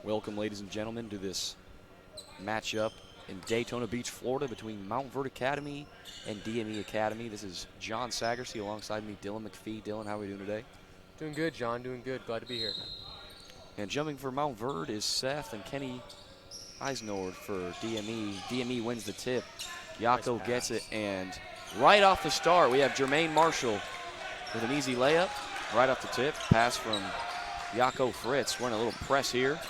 Welcome, ladies and gentlemen, to this matchup in Daytona Beach, Florida, between Mountverde Academy and DME Academy. This is John Sagersey alongside me, Dylan McPhee. Dylan, how are we doing today? Doing good, John. Doing good. Glad to be here. And jumping for Mountverde is Seth and Kenny Eisnord for DME. DME wins the tip. Yako Nice gets it, pass. and right off the start, we have Jermaine Marshall with an easy layup. Right off the tip, pass from Yako Fritz. Running a little press here.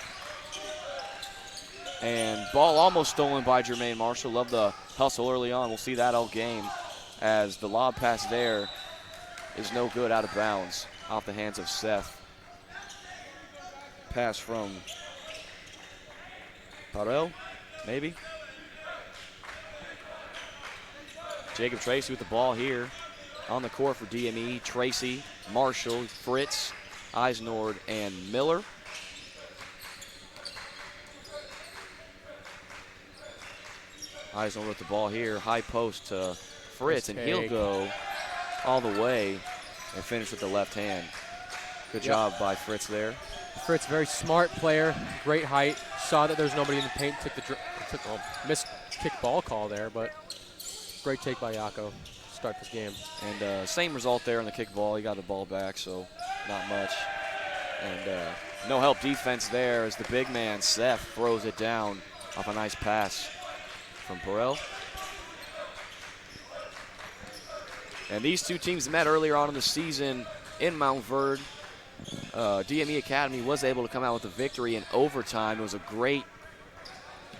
And ball almost stolen by Jermaine Marshall. Love the hustle early on. We'll see that all game as the lob pass there is no good, out of bounds, off the hands of Seth. Pass from Parel, maybe. Jacob Tracy with the ball here on the court for DME. Tracy, Marshall, Fritz, Eisnord, and Miller. Eisnord with the ball here, high post to Fritz, and he'll go all the way and finish with the left hand. Good job by Fritz there. Fritz, very smart player, great height. Saw that there's nobody in the paint, took a missed kick ball call there, but great take by Yako to start this game. And same result there on the kick ball. He got the ball back, so not much. And no help defense there as the big man, Seth, throws it down off a nice pass from Burrell. And these two teams met earlier on in the season in Mountverde. DME Academy was able to come out with a victory in overtime. It was a great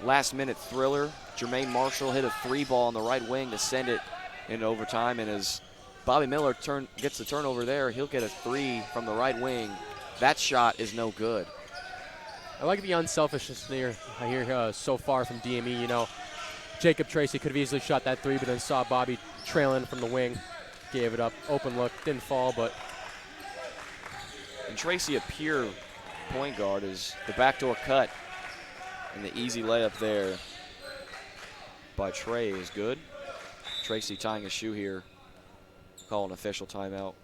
last-minute thriller. Jermaine Marshall hit a three ball on the right wing to send it into overtime, and as Bobby Miller gets the turnover there, he'll get a three from the right wing. That shot is no good. I like the unselfishness here so far from DME. You know, Jacob Tracy could have easily shot that three, but then saw Bobby trailing from the wing, gave it up. Open look, didn't fall, but. And Tracy, a pure point guard, is the backdoor cut, and the easy layup there by Trey is good. Tracy tying his shoe here, call an official timeout.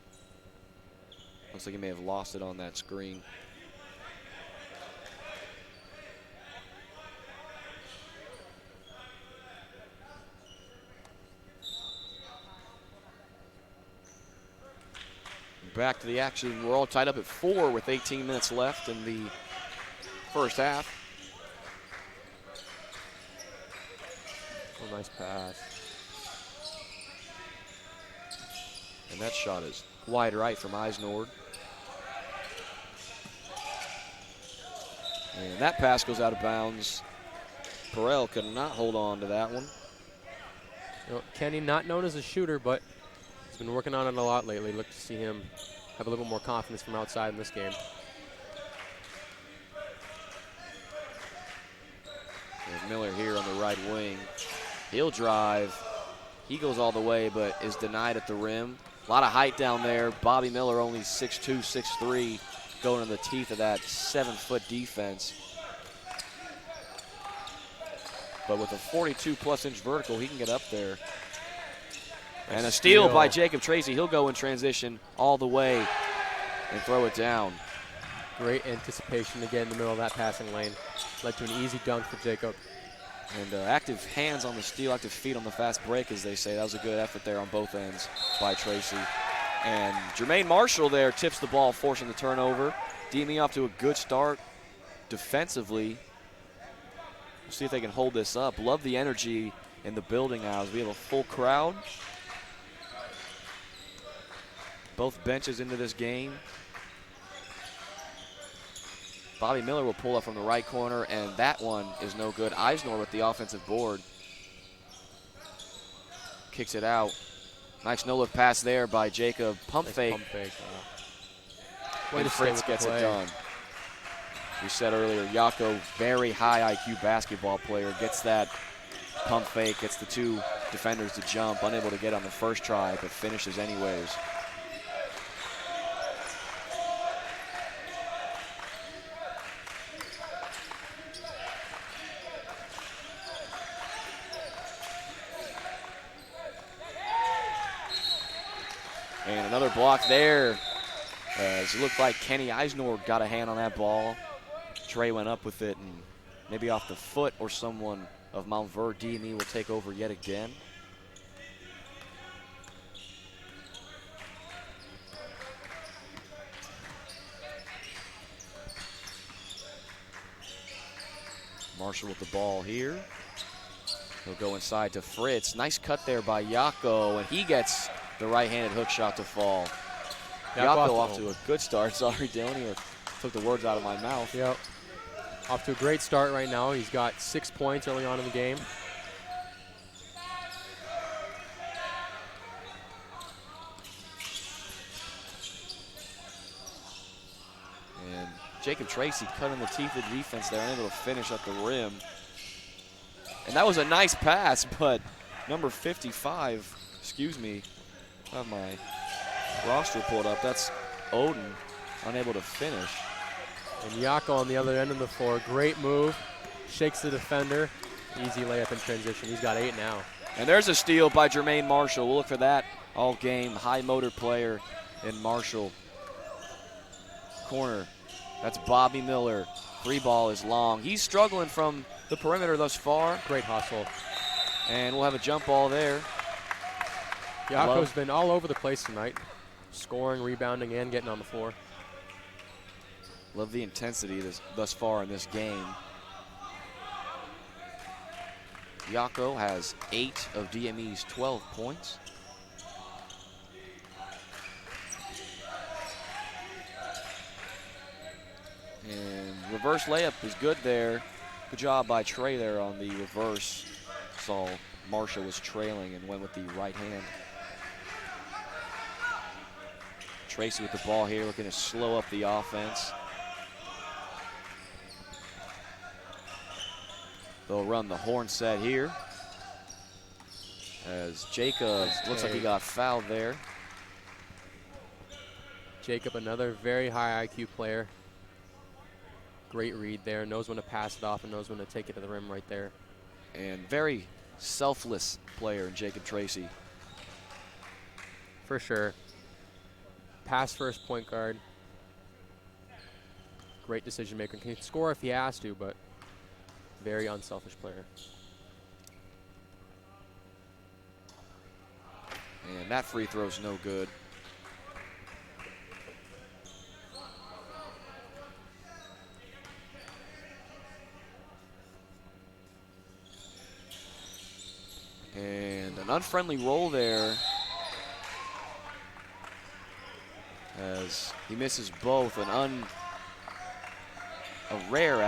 Looks like he may have lost it on that screen. Back to the action. We're all tied up at 4 with 18 minutes left in the first half. Oh, nice pass. And that shot is wide right from Eisnord. And that pass goes out of bounds. Perel could not hold on to that one. You know, Kenny, not known as a shooter, but he's been working on it a lot lately. Look to see him have a little more confidence from outside in this game. There's Miller here on the right wing. He'll drive. He goes all the way, but is denied at the rim. A lot of height down there. Bobby Miller only 6'2", 6'3", going in the teeth of that 7-foot defense. But with a 42-plus inch vertical, he can get up there. And a steal by Jacob Tracy. He'll go in transition all the way and throw it down. Great anticipation to get in the middle of that passing lane. Led to an easy dunk for Jacob. And active hands on the steal, active feet on the fast break, as they say. That was a good effort there on both ends by Tracy. And Jermaine Marshall there tips the ball, forcing the turnover. DME off to a good start defensively. We'll see if they can hold this up. Love the energy in the building now as we have a full crowd. Both benches into this game. Bobby Miller will pull up from the right corner, and that one is no good. Eisnor with the offensive board. Kicks it out. Nice no-look pass there by Jacob. Pump fake. And Fritz gets it done. We said earlier, Yako, very high IQ basketball player, gets that pump fake, gets the two defenders to jump, unable to get on the first try, but finishes anyways. And another block there, as it looked like Kenny Eisnord got a hand on that ball. Trey went up with it, and maybe off the foot or someone of Mountverde. DME will take over yet again. Marshall with the ball here. He'll go inside to Fritz. Nice cut there by Yako, and he gets the right-handed hook shot to fall. Yako off to a good start. Sorry, Dylan, took the words out of my mouth. Yep. Off to a great start right now. He's got 6 points early on in the game. And Jacob Tracy cutting the teeth of the defense there, unable to finish at the rim. And that was a nice pass, but number 55, excuse me, I have my roster pulled up. That's Odin, unable to finish. And Yako on the other end of the floor, great move, shakes the defender, easy layup in transition. He's got 8 now. And there's a steal by Jermaine Marshall. We'll look for that all game. High motor player in Marshall. Corner, that's Bobby Miller. 3 ball is long. He's struggling from the perimeter thus far. Great hustle. And we'll have a jump ball there. Yako's been all over the place tonight, scoring, rebounding, and getting on the floor. Love the intensity thus far in this game. Yako has 8 of DME's 12 points. And reverse layup is good there. Good job by Trey there on the reverse. Saw Marshall was trailing and went with the right hand. Tracy with the ball here, looking to slow up the offense. They'll run the horn set here. As Jacob looks like he got fouled there. Jacob, another very high IQ player. Great read there, knows when to pass it off and knows when to take it to the rim right there. And very selfless player in Jacob Tracy. For sure. Pass first point guard. Great decision maker. Can score if he has to, but very unselfish player. And that free throw's no good. And an unfriendly roll there as he misses both. A rare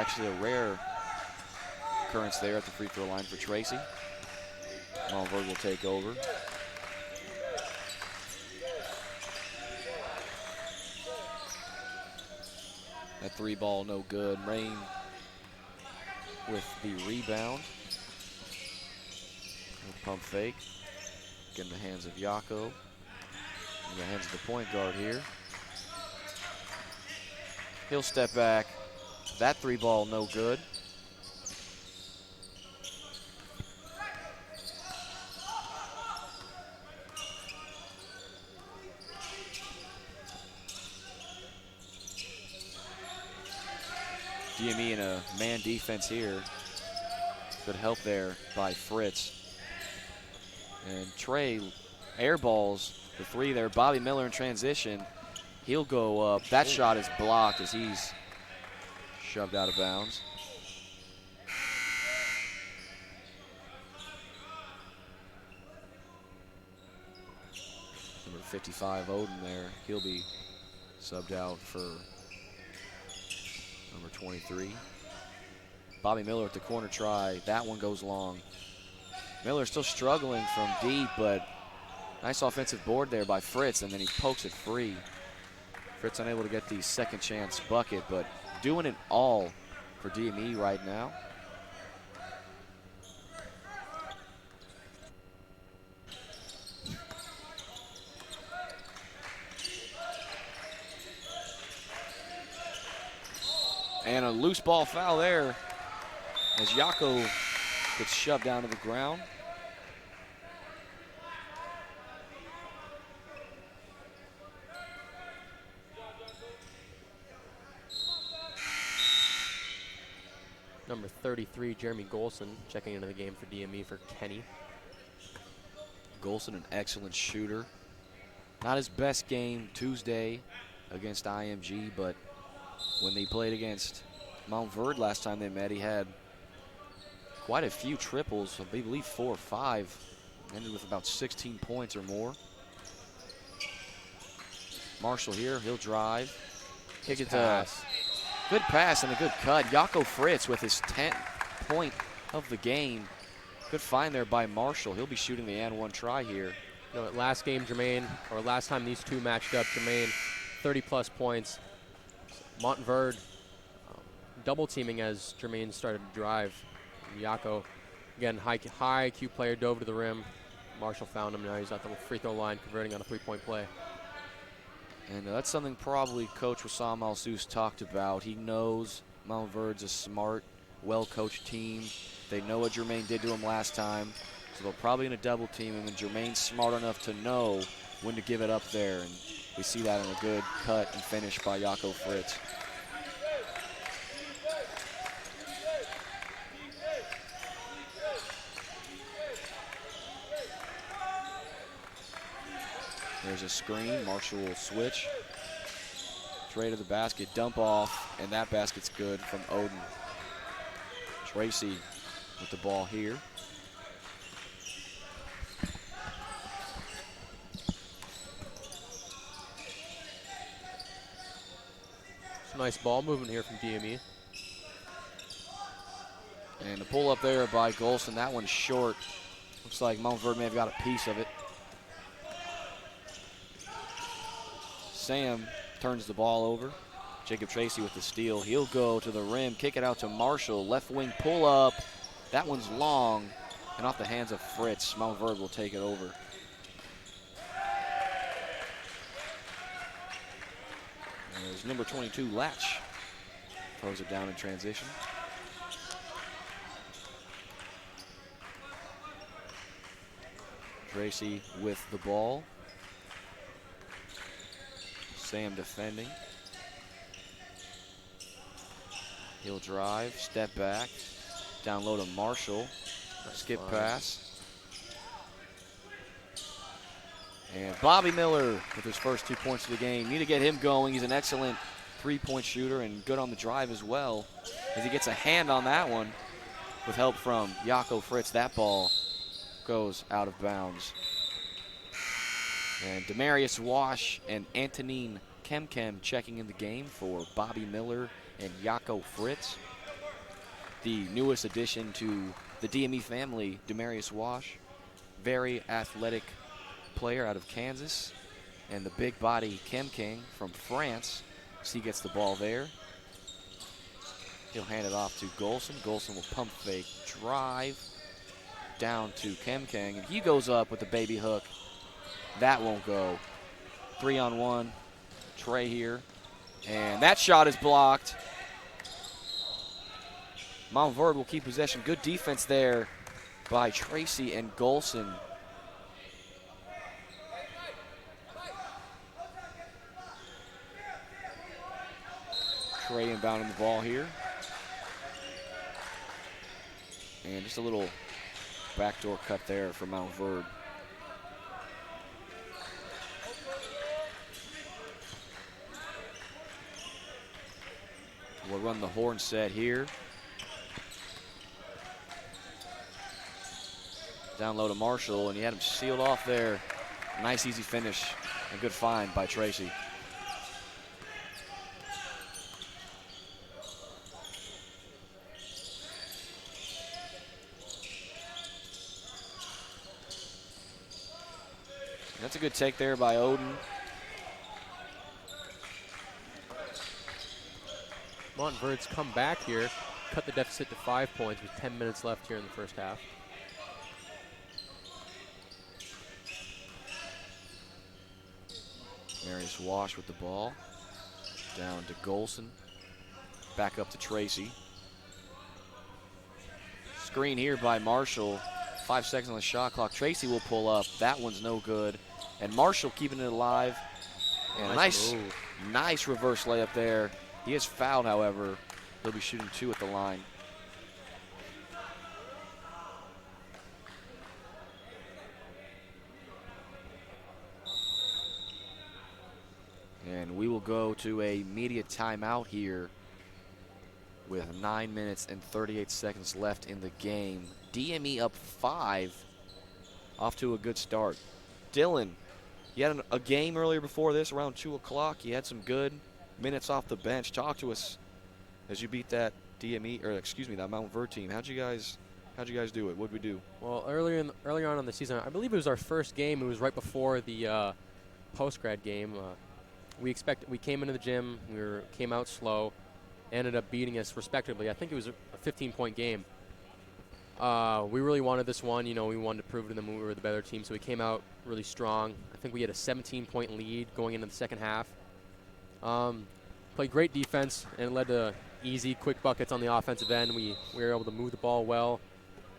occurrence there at the free throw line for Tracy. Montverde will take over. That 3 ball no good. Rain with the rebound. Pump fake. Get in the hands of Yako. In the hands of the point guard here. He'll step back. That 3 ball no good. DME in a man defense here. Good help there by Fritz. And Trey airballs the 3 there. Bobby Miller in transition. He'll go up. That shot is blocked as he's shoved out of bounds. Number 55, Odin there. He'll be subbed out for number 23. Bobby Miller at the corner try. That one goes long. Miller still struggling from deep, but nice offensive board there by Fritz, and then he pokes it free. Fritz unable to get the second chance bucket, but doing it all for DME right now. And a loose ball foul there as Yako gets shoved down to the ground. Number 33, Jeremy Golson, checking into the game for DME for Kenny. Golson, an excellent shooter. Not his best game Tuesday against IMG, but when they played against Montverde last time they met, he had quite a few triples, I believe 4 or 5. Ended with about 16 points or more. Marshall here, he'll drive. Kick it to, good pass and a good cut. Jaco Fritz with his 10th point of the game. Good find there by Marshall. He'll be shooting the and one try here. You know, last game, Jermaine, or last time these two matched up, Jermaine, 30-plus points. Montverde double teaming as Jermaine started to drive. Jaco, again, high IQ player, dove to the rim. Marshall found him. Now he's at the free throw line, converting on a three-point play. And that's something probably Coach Wissam Al-Sus talked about. He knows Mountverd's a smart, well-coached team. They know what Jermaine did to him last time, so they're probably going to double team him, and Jermaine's smart enough to know when to give it up there. And we see that in a good cut and finish by Jaco Fritz. There's a screen. Marshall will switch. Trey to the basket, dump off, and that basket's good from Odin. Tracy with the ball here. It's a nice ball movement here from DME. And the pull up there by Golson, that one's short. Looks like Montverde may have got a piece of it. Sam turns the ball over. Jacob Tracy with the steal. He'll go to the rim, kick it out to Marshall. Left wing pull up. That one's long and off the hands of Fritz. Montverde will take it over. And there's number 22, Latch. Throws it down in transition. Tracy with the ball. Sam defending. He'll drive, step back, down low to Marshall. Skip pass. And Bobby Miller with his first 2 points of the game. Need to get him going. He's an excellent three-point shooter and good on the drive as well. As he gets a hand on that one with help from Jaco Fritz, that ball goes out of bounds. And Demarius Wash and Antonine Kemkem checking in the game for Bobby Miller and Jaco Fritz. The newest addition to the DME family, Demarius Wash, very athletic player out of Kansas. And the big body Kemkem from France. So he gets the ball there. He'll hand it off to Golson. Golson will pump fake, drive down to Kemkem, and he goes up with the baby hook. That won't go. 3-on-1. Trey here. And that shot is blocked. Montverde will keep possession. Good defense there by Tracy and Golson. Trey inbounding the ball here. And just a little backdoor cut there for Montverde. We'll run the horn set here. Down low to Marshall, and he had him sealed off there. Nice, easy finish, and good find by Tracy. That's a good take there by Odin. Montverde's come back here, cut the deficit to 5 points with 10 minutes left here in the first half. Marius Wash with the ball. Down to Golson. Back up to Tracy. Screen here by Marshall. 5 seconds on the shot clock. Tracy will pull up. That one's no good. And Marshall keeping it alive. And nice reverse layup there. He is fouled, however. He'll be shooting 2 at the line. to a media timeout here with 9 minutes and 38 seconds left in the game. DME up 5, off to a good start. Dylan, you had a game earlier before this, around 2 o'clock. You had some good minutes off the bench. Talk to us as you beat that DME, or excuse me, that Montverde team. How'd you guys do it? What'd we do? Well, earlier on in the season, I believe it was our first game. It was right before the post-grad game. We came into the gym. Came out slow. Ended up beating us respectively. I think it was a 15-point game. We really wanted this one. You know, we wanted to prove to them we were the better team, so we came out really strong. I think we had a 17-point lead going into the second half. Played great defense, and it led to easy, quick buckets on the offensive end. We were able to move the ball well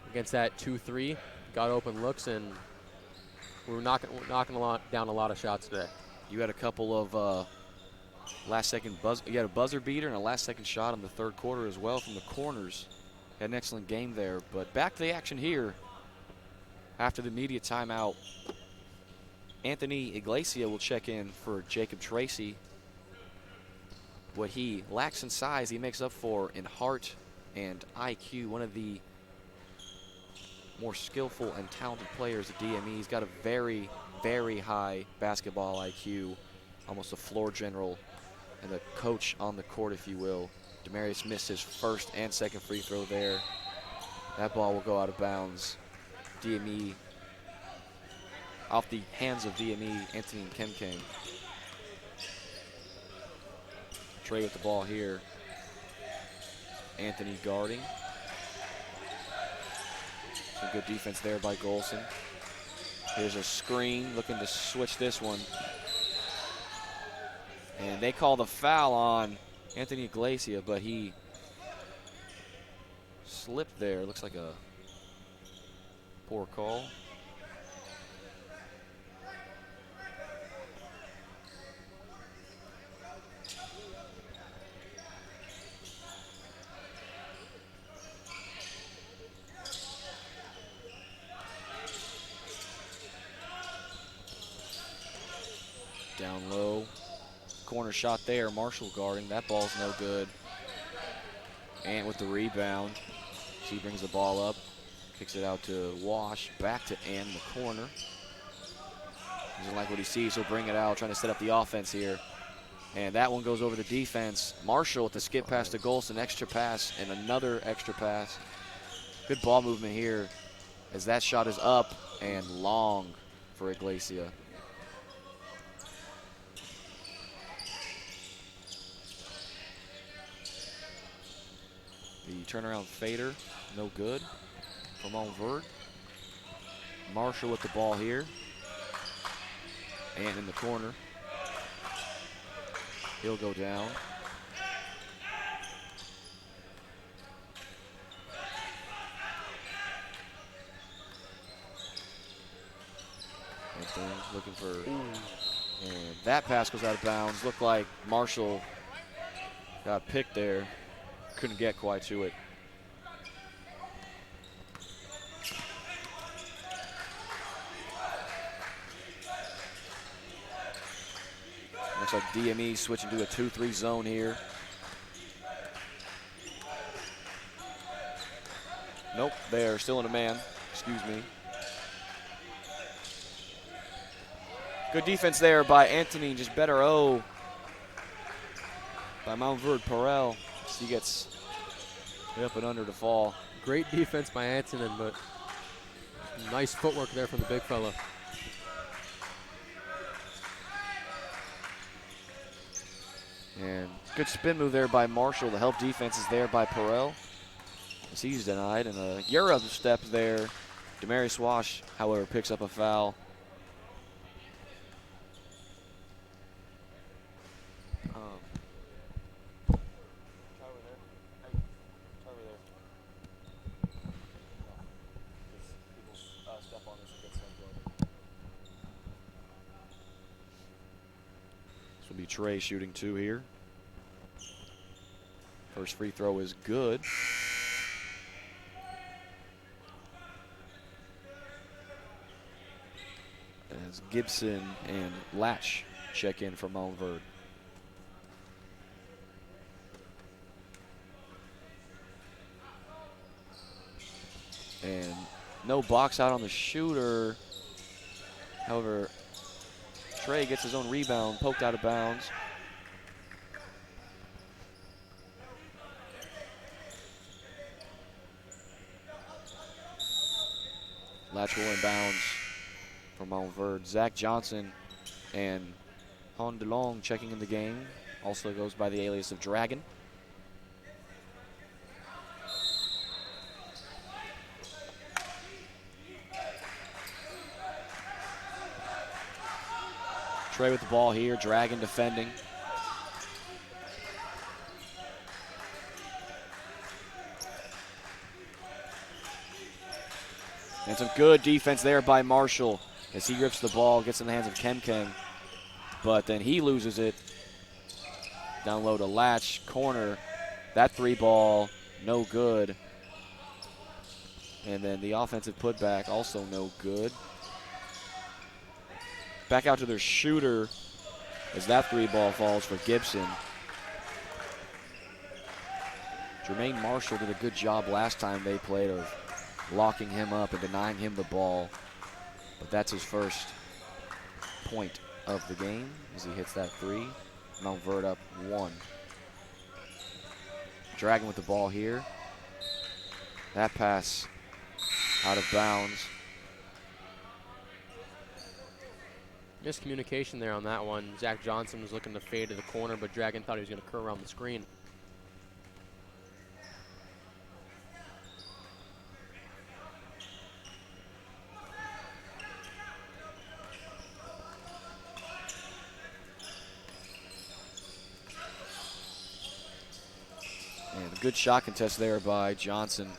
against that 2-3. Got open looks, and we were knocking down a lot of shots today. You had a couple of last-second you had a buzzer beater and a last-second shot in the third quarter as well from the corners. Had an excellent game there. But back to the action here after the media timeout. Anthony Iglesia will check in for Jacob Tracy. What he lacks in size, he makes up for in heart and IQ. One of the more skillful and talented players at DME. He's got a very, very high basketball IQ, almost a floor general and a coach on the court, if you will. Demarius missed his first and second free throw there. That ball will go out of bounds. DME, off the hands of DME, Anthony Kemkeng. Trey with the ball here. Anthony guarding. Some good defense there by Golson. Here's a screen, looking to switch this one. And they call the foul on Anthony Iglesia, but he slipped there. Looks like a poor call. Down low. Corner shot there. Marshall guarding. That ball's no good. Ant with the rebound. He brings the ball up. Kicks it out to Wash. Back to Ant in the corner. Doesn't like what he sees. He'll bring it out. Trying to set up the offense here. And that one goes over the defense. Marshall with the skip pass to Golson. Extra pass and another extra pass. Good ball movement here as that shot is up and long for Iglesia. The turnaround fader, no good from Montverde. Marshall with the ball here. And in the corner. He'll go down. Anthony looking for, and that pass goes out of bounds. Looked like Marshall got picked there. Couldn't get quite to it. Looks like DME switching to a 2-3 zone here. Nope, they're still in a man. Excuse me. Good defense there by Anthony, just better O by Mountverde Perel. He gets up and under to fall. Great defense by Antonin, but nice footwork there from the big fella. And good spin move there by Marshall. The help defense is there by Perel. As he's denied, and a Euro steps there. Demarius Wash, however, picks up a foul. Trey shooting 2 here. First free throw is good. As Gibson and Latch check in for Montverde. And no box out on the shooter. However, Trey gets his own rebound, poked out of bounds. Latch will inbounds for Montverde. Zach Johnson and Han DeLong checking in the game. Also goes by the alias of Dragon. Trey with the ball here, Dragon defending. And some good defense there by Marshall as he rips the ball, gets in the hands of Kemkeng. But then he loses it. Down low to Latch, corner. That three ball, no good. And then the offensive putback, also no good. Back out to their shooter as that three ball falls for Gibson. Jermaine Marshall did a good job last time they played of locking him up and denying him the ball. But that's his first point of the game as he hits that three. Mountverde up 1. Dragon with the ball here. That pass out of bounds. Miscommunication there on that one. Zach Johnson was looking to fade to the corner, but Dragon thought he was going to curl around the screen. And a good shot contest there by Johnson.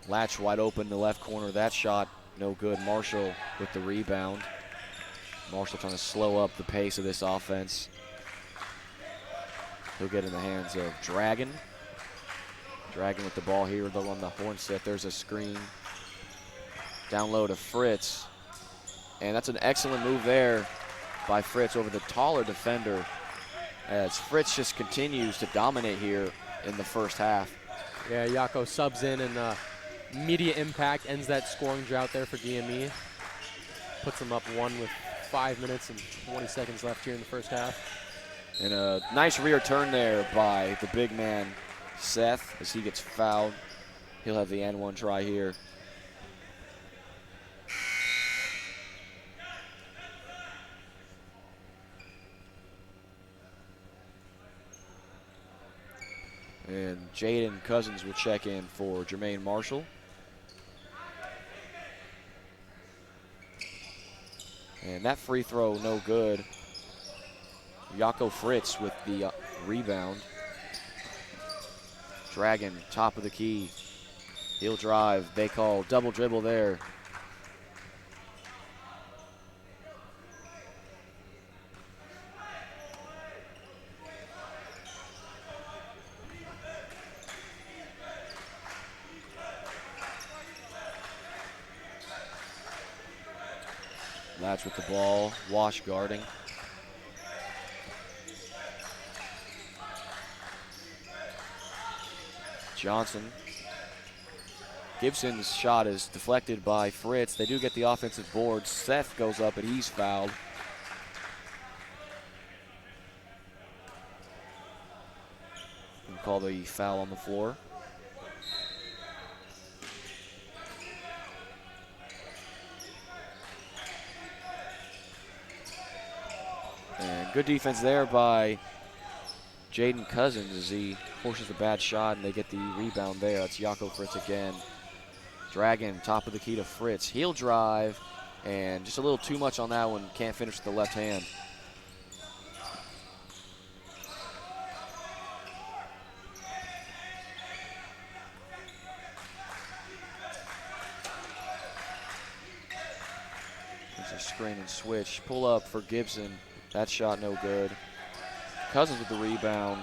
Latch wide open in the left corner. That shot no good. Marshall with the rebound. Marshall trying to slow up the pace of this offense. He'll get in the hands of Dragon. Dragon with the ball here, though, on the horn set. There's a screen. Down low to Fritz. And that's an excellent move there by Fritz over the taller defender as Fritz just continues to dominate here in the first half. Yeah, Yako subs in and immediate impact ends that scoring drought there for DME. Puts them up 1 with 5 minutes and 20 seconds left here in the first half. And a nice rear turn there by the big man, Seth, as he gets fouled. He'll have the N1 try here. And Jaden Cousins will check in for Jermaine Marshall. And that free throw, no good. Yako Fritz with the rebound. Dragon, top of the key. He'll drive. They call double dribble there. Latch with the ball, Wash guarding. Johnson. Gibson's shot is deflected by Fritz. They do get the offensive board. Seth goes up and he's fouled. We'll call the foul on the floor. And good defense there by Jaden Cousins as he forces a bad shot and they get the rebound there. That's Yako Fritz again. Dragon, top of the key to Fritz. He'll drive, and just a little too much on that one. Can't finish with the left hand. There's a screen and switch. Pull up for Gibson. That shot no good. Cousins with the rebound.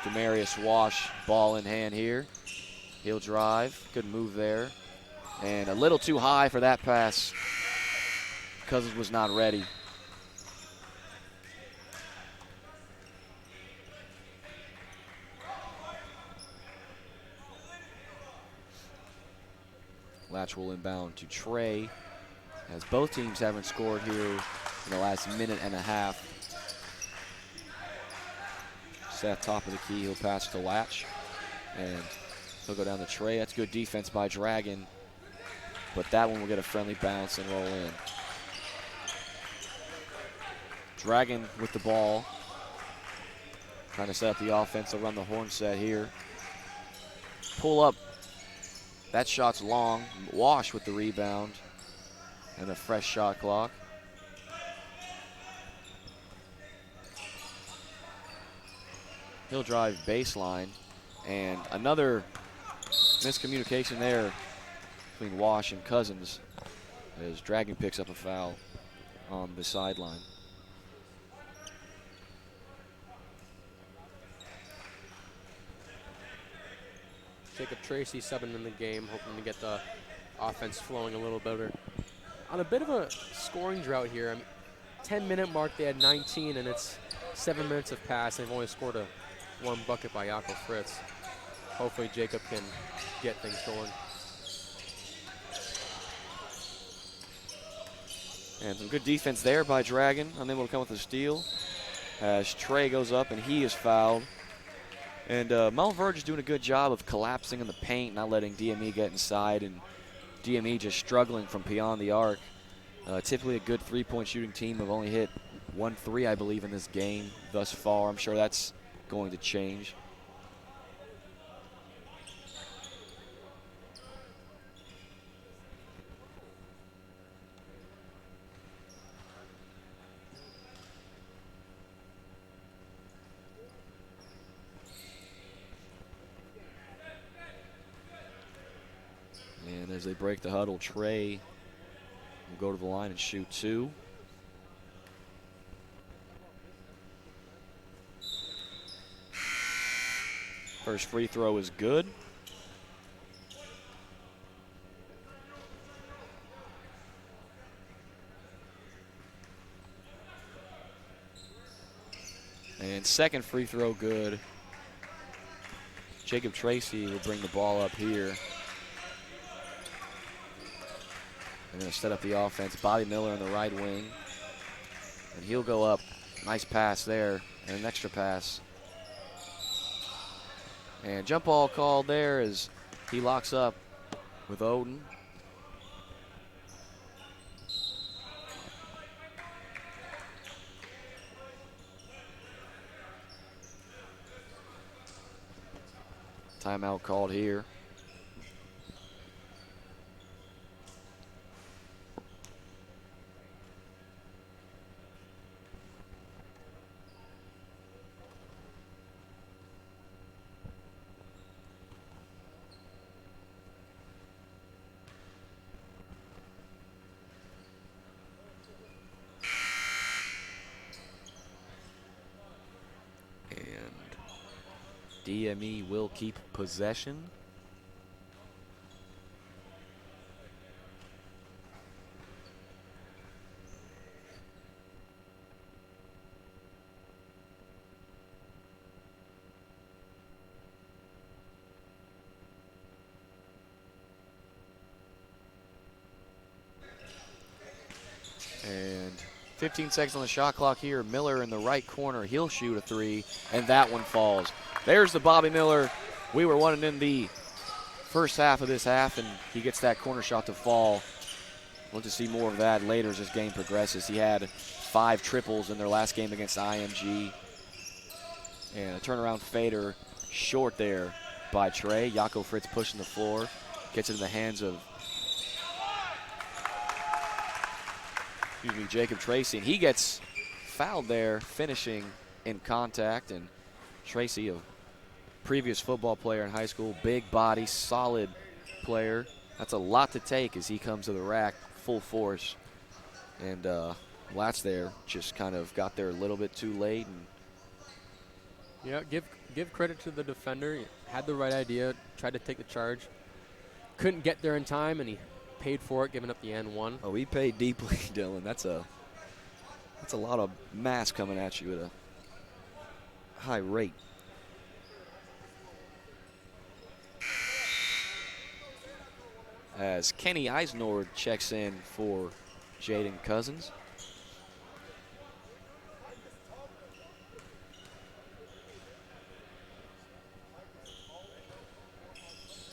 Demarius Wash, ball in hand here. He'll drive. Good move there. And a little too high for that pass. Cousins was not ready. Latch will inbound to Trey, as both teams haven't scored here in the last minute and a half. Seth, top of the key, he'll pass to Latch, and he'll go down to Trey. That's good defense by Dragon, but that one will get a friendly bounce and roll in. Dragon with the ball, trying to set up the offense. They'll run the horn set here. Pull up. That shot's long. Wash with the rebound and a fresh shot clock. He'll drive baseline, and another miscommunication there between Wash and Cousins as Dragon picks up a foul on the sideline. Jacob Tracy subbing in the game, hoping to get the offense flowing a little better. On a bit of a scoring drought here. I mean, 10-minute mark, they had 19, and it's 7 minutes have passed. They've only scored a 1 bucket by Jakob Fritz. Hopefully Jacob can get things going. And some good defense there by Dragon, unable to come with a steal as Trey goes up and he is fouled. And Mountverde is doing a good job of collapsing in the paint, not letting DME get inside, and DME just struggling from beyond the arc. Typically a good three-point shooting team. Have only hit 1 3, I believe, in this game thus far. I'm sure that's going to change. And as they break the huddle, Trey will go to the line and shoot 2. First free throw is good. And second free throw good. Jacob Tracy will bring the ball up here. They're going to set up the offense. Bobby Miller on the right wing. And he'll go up. Nice pass there. And an extra pass. And jump ball called there as he locks up with Odin. Timeout called here. DME will keep possession. And 15 seconds on the shot clock here. Miller in the right corner. He'll shoot a 3, and that one falls. There's the Bobby Miller we were wanting in the first half of this half, and he gets that corner shot to fall. We'll to see more of that later as this game progresses. He had 5 triples in their last game against IMG. And a turnaround fader short there by Trey. Jakob Fritz pushing the floor. Gets it in the hands of Jacob Tracy, and he gets fouled there, finishing in contact. And Tracy, a previous football player in high school, big body, solid player. That's a lot to take as he comes to the rack full force. And Latch there just kind of got there a little bit too late. And yeah, give credit to the defender. He had the right idea, tried to take the charge. Couldn't get there in time, and he paid for it, giving up the N1. Oh, he paid deeply, Dylan. That's a lot of mass coming at you at a high rate. as Kenny Eisnord checks in for Jaden Cousins.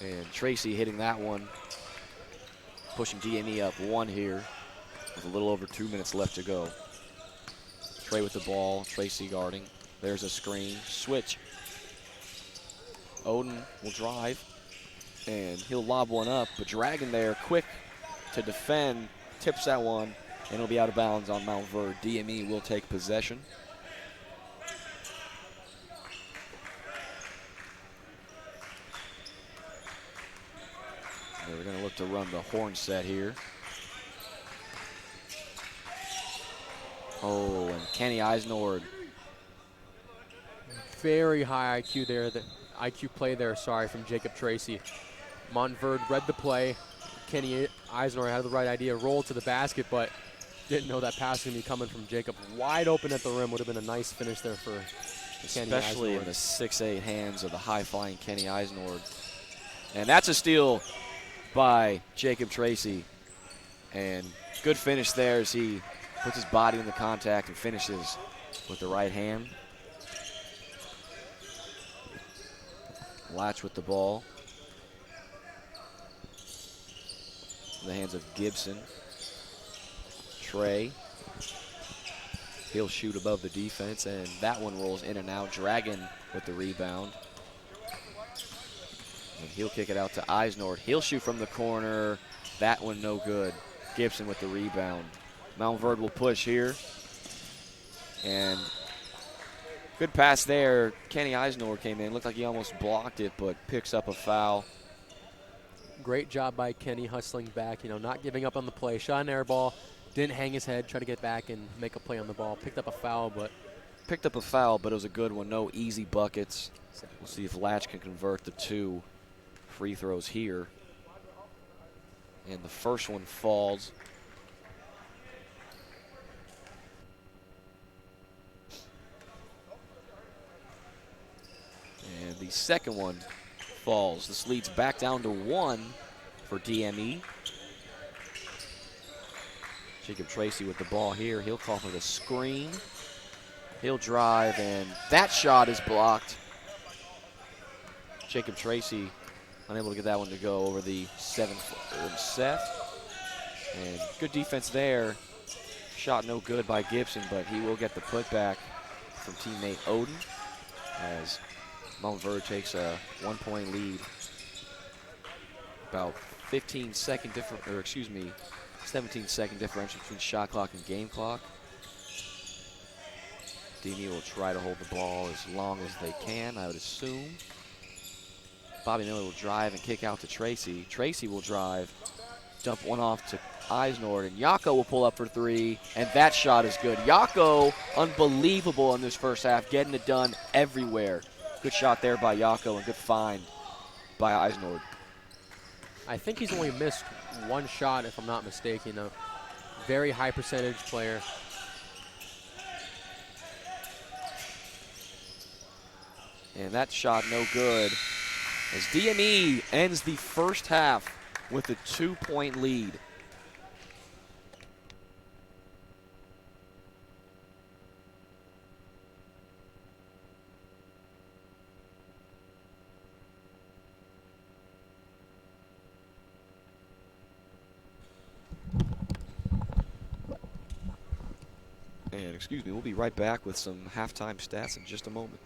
And Tracy hitting that one, pushing DME up 1 here with a little over 2 minutes left to go. Trey with the ball, Tracy guarding. There's a screen, switch. Odin will drive, and he'll lob one up, but Dragon there, quick to defend, tips that one, and it'll be out of bounds on Mountverde. DME will take possession. They're going to look to run the horn set here. Oh, and Kenny Eisnord. Very high IQ there, IQ play there, sorry, from Jacob Tracy. Montverde read the play. Kenny Eisnord had the right idea, rolled to the basket, but didn't know that pass was going to be coming from Jacob. Wide open at the rim, would have been a nice finish there for Kenny Eisnord. Especially in the 6'8" hands of the high-flying Kenny Eisnord. And that's a steal by Jacob Tracy. And good finish there as he puts his body in the contact and finishes with the right hand. Latch with the ball. In the hands of Gibson. Trey. He'll shoot above the defense, and that one rolls in and out. Dragon with the rebound. And he'll kick it out to Eisnord. He'll shoot from the corner. That one no good. Gibson with the rebound. Mountverde will push here. And good pass there. Kenny Eisnord came in. Looked like he almost blocked it, but picks up a foul. Great job by Kenny hustling back, not giving up on the play. Shot an air ball, didn't hang his head, try to get back and make a play on the ball. Picked up a foul, but it was a good one. No easy buckets. We'll see if Latch can convert the 2 free throws here. And the first one falls. And the second one falls. This leads back down to 1 for DME. Jacob Tracy with the ball here. He'll call for the screen. He'll drive, and that shot is blocked. Jacob Tracy unable to get that one to go over the 7-footer Seth. And good defense there. Shot no good by Gibson, but he will get the putback from teammate Odin as Montverde takes a 1-point lead. About 17-second differential between shot clock and game clock. DME will try to hold the ball as long as they can, I would assume. Bobby Miller will drive and kick out to Tracy. Tracy will drive, dump one off to Eisnord, and Yako will pull up for 3, and that shot is good. Yako, unbelievable in this first half, getting it done everywhere. Good shot there by Yako, and good find by Eisnord. I think he's only missed 1 shot, if I'm not mistaken. A very high percentage player. And that shot no good as DME ends the first half with a 2-point lead. And excuse me, we'll be right back with some halftime stats in just a moment.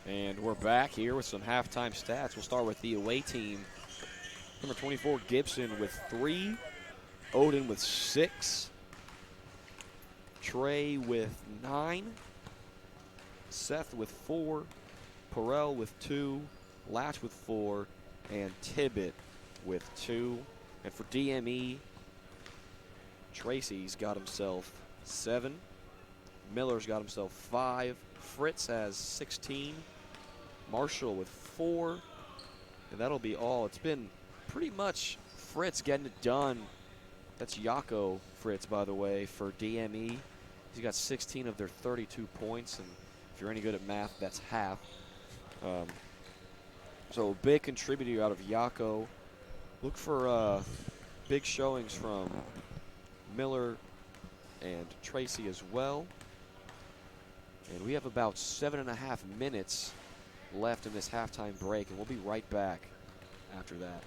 And we're back here with some halftime stats. We'll start with the away team. Number 24, Gibson with 3. Odin with 6. Trey with 9. Seth with 4. Perel with 2. Latch with 4. And Tibbet with 2. And for DME, Tracy's got himself 7. Miller's got himself 5. Fritz has 16. Marshall with 4. And that'll be all. It's been pretty much Fritz getting it done. That's Yako Fritz, by the way, for DME. He's got 16 of their 32 points. And if you're any good at math, that's half. So a big contributor out of Yako. Look for big showings from Miller and Tracy as well. And we have about 7.5 minutes left in this halftime break, and we'll be right back after that.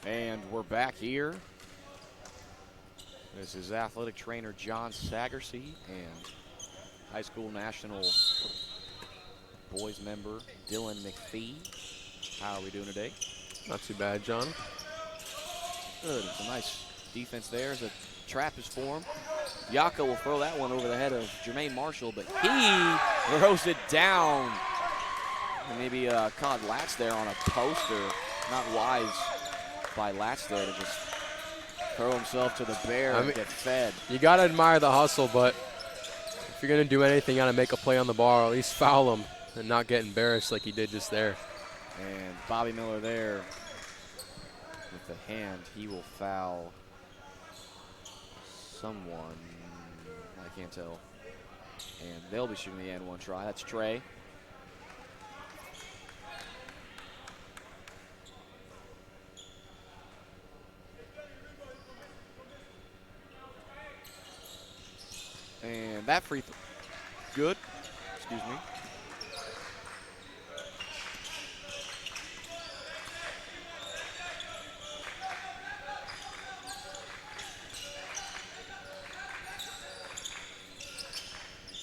And we're back here. This is athletic trainer John Sagersey and high school national boys member Dylan McPhee. How are we doing today? Not too bad, John. Good. It's a nice defense there as a trap is formed. Yako will throw that one over the head of Jermaine Marshall, but he throws it down. And maybe caught Latz there on a poster. Not wise by Latz there to just throw himself to the bear and get fed. You got to admire the hustle, but if you're going to do anything, you got to make a play on the ball, or at least foul him and not get embarrassed like he did just there. And Bobby Miller there with the hand. He will foul someone. I can't tell. And they'll be shooting the end one try. That's Trey. And that free throw, good, excuse me.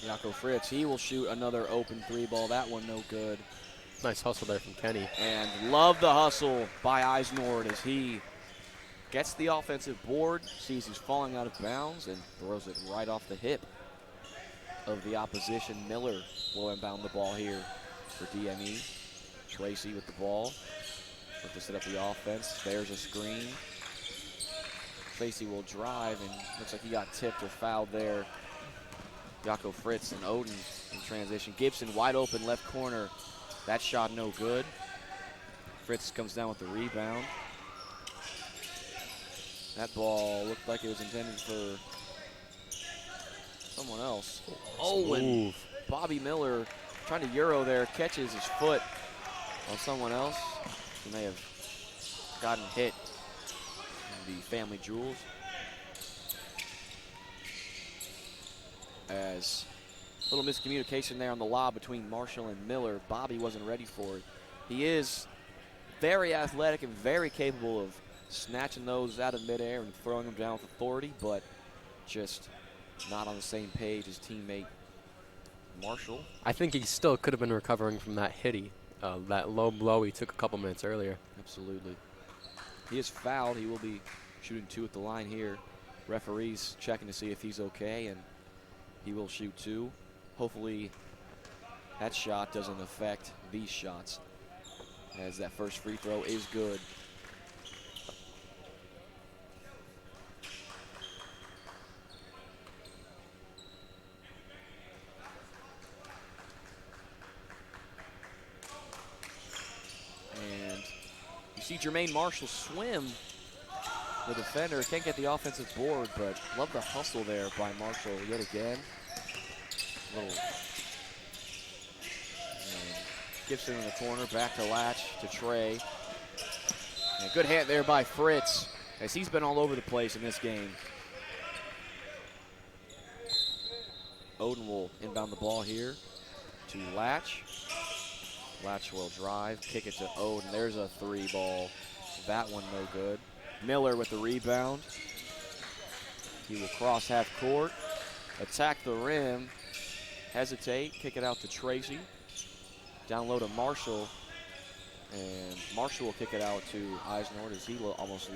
Yako Fritz, he will shoot another open three ball. That one no good. Nice hustle there from Kenny. And love the hustle by Eisnord as he gets the offensive board, sees he's falling out of bounds, and throws it right off the hip of the opposition. Miller will inbound the ball here for DME. Tracy with the ball. Look to set up the offense. There's a screen. Tracy will drive, and looks like he got tipped or fouled there. Yako Fritz and Odin in transition. Gibson wide open left corner. That shot no good. Fritz comes down with the rebound. That ball looked like it was intended for someone else. Oh, and Bobby Miller trying to Euro there, catches his foot on someone else. He may have gotten hit in the family jewels. As a little miscommunication there on the lob between Marshall and Miller. Bobby wasn't ready for it. He is very athletic and very capable of snatching those out of midair and throwing them down with authority, but just not on the same page as teammate Marshall. I think he still could have been recovering from that that low blow he took a couple minutes earlier. Absolutely. He is fouled. He will be shooting two at the line here. Referees checking to see if he's okay, and he will shoot two. Hopefully that shot doesn't affect these shots, as that first free throw is good. And you see Jermaine Marshall swim. The defender can't get the offensive board, but love the hustle there by Marshall yet again. Gibson in the corner, back to Latch, to Trey. And a good hand there by Fritz, as he's been all over the place in this game. Odin will inbound the ball here to Latch. Latch will drive, kick it to Odin. There's a three ball. That one no good. Miller with the rebound. He will cross half court, attack the rim, hesitate, kick it out to Tracy. Down low to Marshall, and Marshall will kick it out to Eisnord as he almost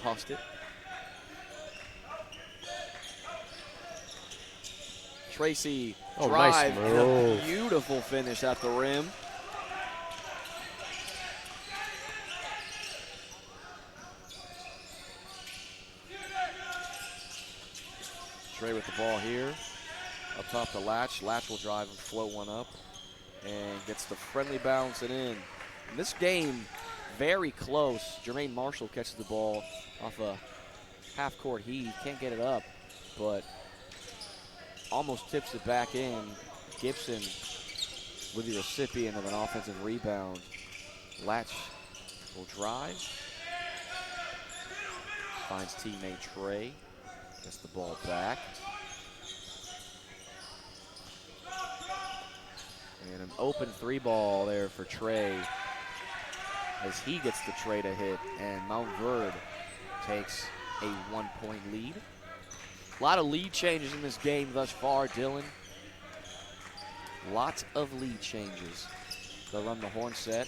lost it. Tracy drive, nice and a beautiful finish at the rim. Trey with the ball here. Up top to Latch. Latch will drive and float one up and gets the friendly bounce and in. In this game, very close. Jermaine Marshall catches the ball off a half-court heave. Can't get it up, but almost tips it back in. Gibson with the recipient of an offensive rebound. Latch will drive. Finds teammate Trey. Gets the ball back. And an open three ball there for Trey as he gets the tray to hit, and Mountverde takes a 1-point lead. A lot of lead changes in this game thus far, Dylan. Lots of lead changes. They'll run the horn set.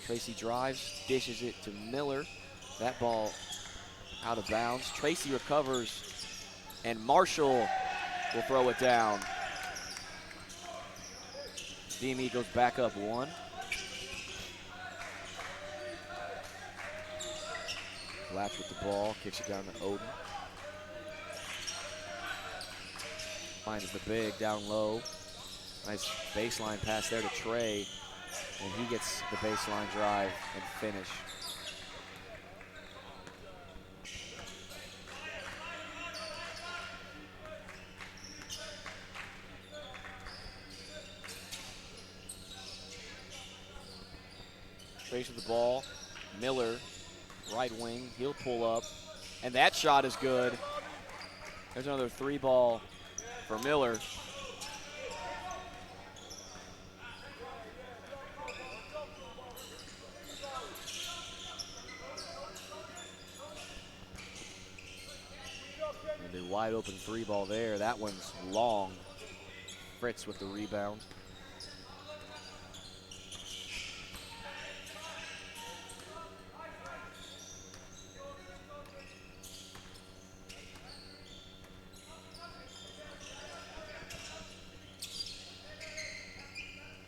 Tracy drives, dishes it to Miller. That ball out of bounds. Tracy recovers, and Marshall will throw it down. DME goes back up 1. Latch with the ball, kicks it down to Odin. Finds the big down low. Nice baseline pass there to Trey, and he gets the baseline drive and finish. Trace with the ball. Miller, right wing, he'll pull up, and that shot is good. There's another 3-ball for Miller. And a wide open 3-ball there. That one's long. Fritz with the rebound.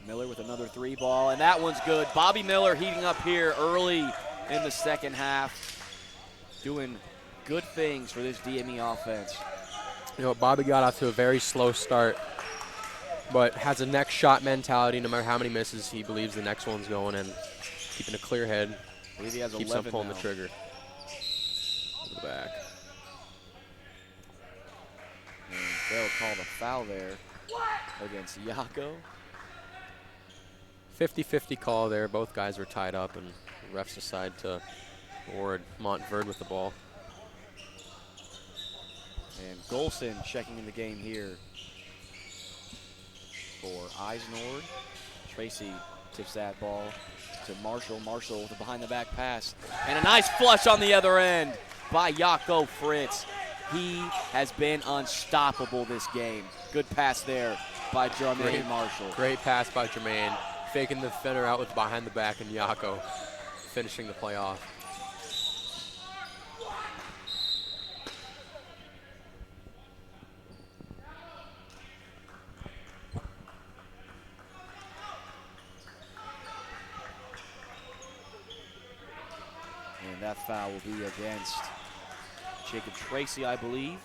Miller with another 3-ball, and that one's good. Bobby Miller heating up here early in the second half, doing good things for this DME offense. You know, Bobby got off to a very slow start, but has a next shot mentality. No matter how many misses, he believes the next one's going, and keeping a clear head. I believe he has keeps 11 on pulling now. the trigger. To the back. And they'll call the foul there against Yako. 50-50 call there. Both guys were tied up, and the refs decide to award Montverde with the ball. And Golson checking in the game here for Eisnord. Tracy tips that ball to Marshall. Marshall with a behind-the-back pass. And a nice flush on the other end by Yako Fritz. He has been unstoppable this game. Good pass there by Jermaine Marshall. Great pass by Jermaine. Faking the defender out with behind the back, and Yako finishing the play off. And that foul will be against Jacob Tracy, I believe.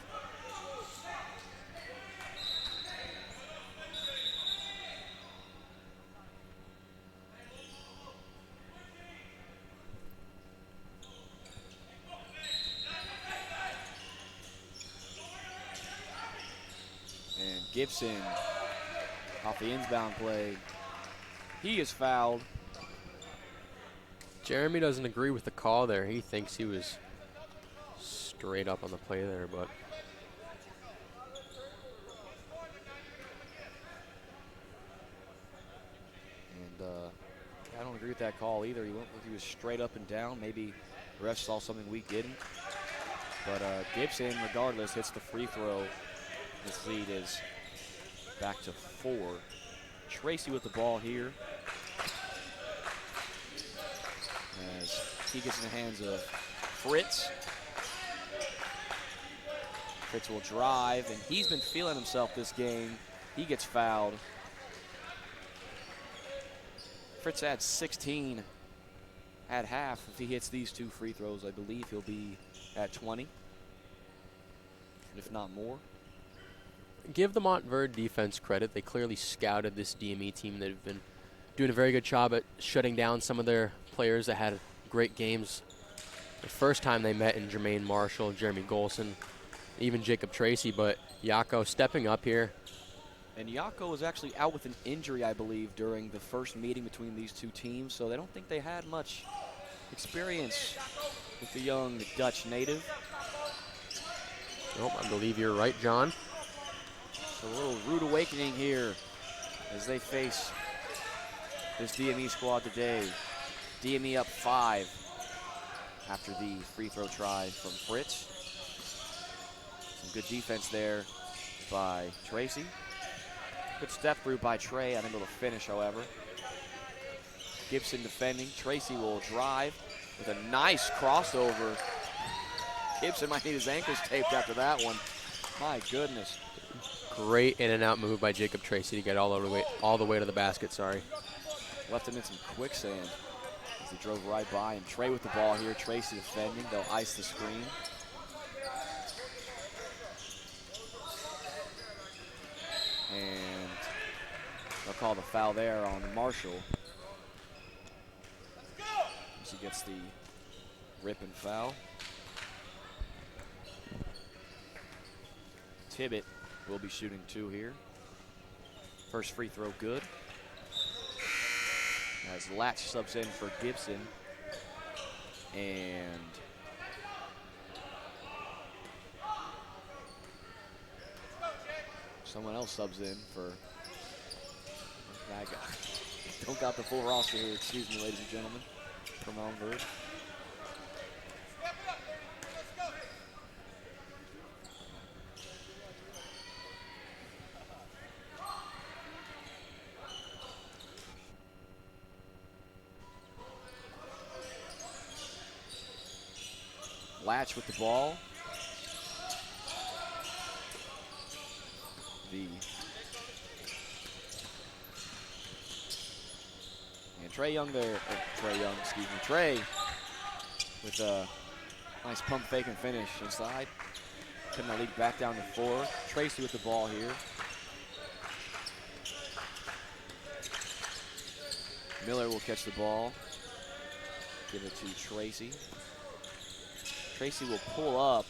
And Gibson off the inbound play. He is fouled. Jeremy doesn't agree with the call there. He thinks he was straight up on the play there, but and I don't agree with that call either. He was straight up and down. Maybe the refs saw something we didn't. But Gibson, regardless, hits the free throw. His lead is back to 4. Tracy with the ball here, as he gets in the hands of Fritz. Fritz will drive, and he's been feeling himself this game. He gets fouled. Fritz had 16 at half. If he hits these 2 free throws, I believe he'll be at 20, if not more. give the Montverde defense credit. They clearly scouted this DME team. They've been doing a very good job at shutting down some of their players that had great games the first time they met in Jermaine Marshall, Jeremy Golson, even Jacob Tracy. But Yako stepping up here. And Yako was actually out with an injury, I believe, during the first meeting between these two teams, so they don't think they had much experience with the young Dutch native. Nope, I believe you're right, John. So a little rude awakening here as they face this DME squad today. DME up 5 after the free throw try from Fritz. Some good defense there by Tracy. Good step through by Trey, unable to finish, however. Gibson defending. Tracy will drive with a nice crossover. Gibson might need his ankles taped after that one. My goodness. Great in and out move by Jacob Tracy to get all the way to the basket, sorry. Left him in some quicksand as he drove right by him. Trey with the ball here. Tracy defending. They'll ice the screen. And they'll call the foul there on Marshall. As he gets the rip and foul. Tibbet will be shooting 2 here. First free throw good. As Latch subs in for Gibson. And someone else subs in for that guy. Don't got the full roster here, excuse me, ladies and gentlemen, from Mountverde. Latch with the ball. And Trey Young there, Trey with a nice pump fake and finish inside. Putting the lead back down to 4. Tracy with the ball here. Miller will catch the ball. Give it to Tracy. Tracy will pull up,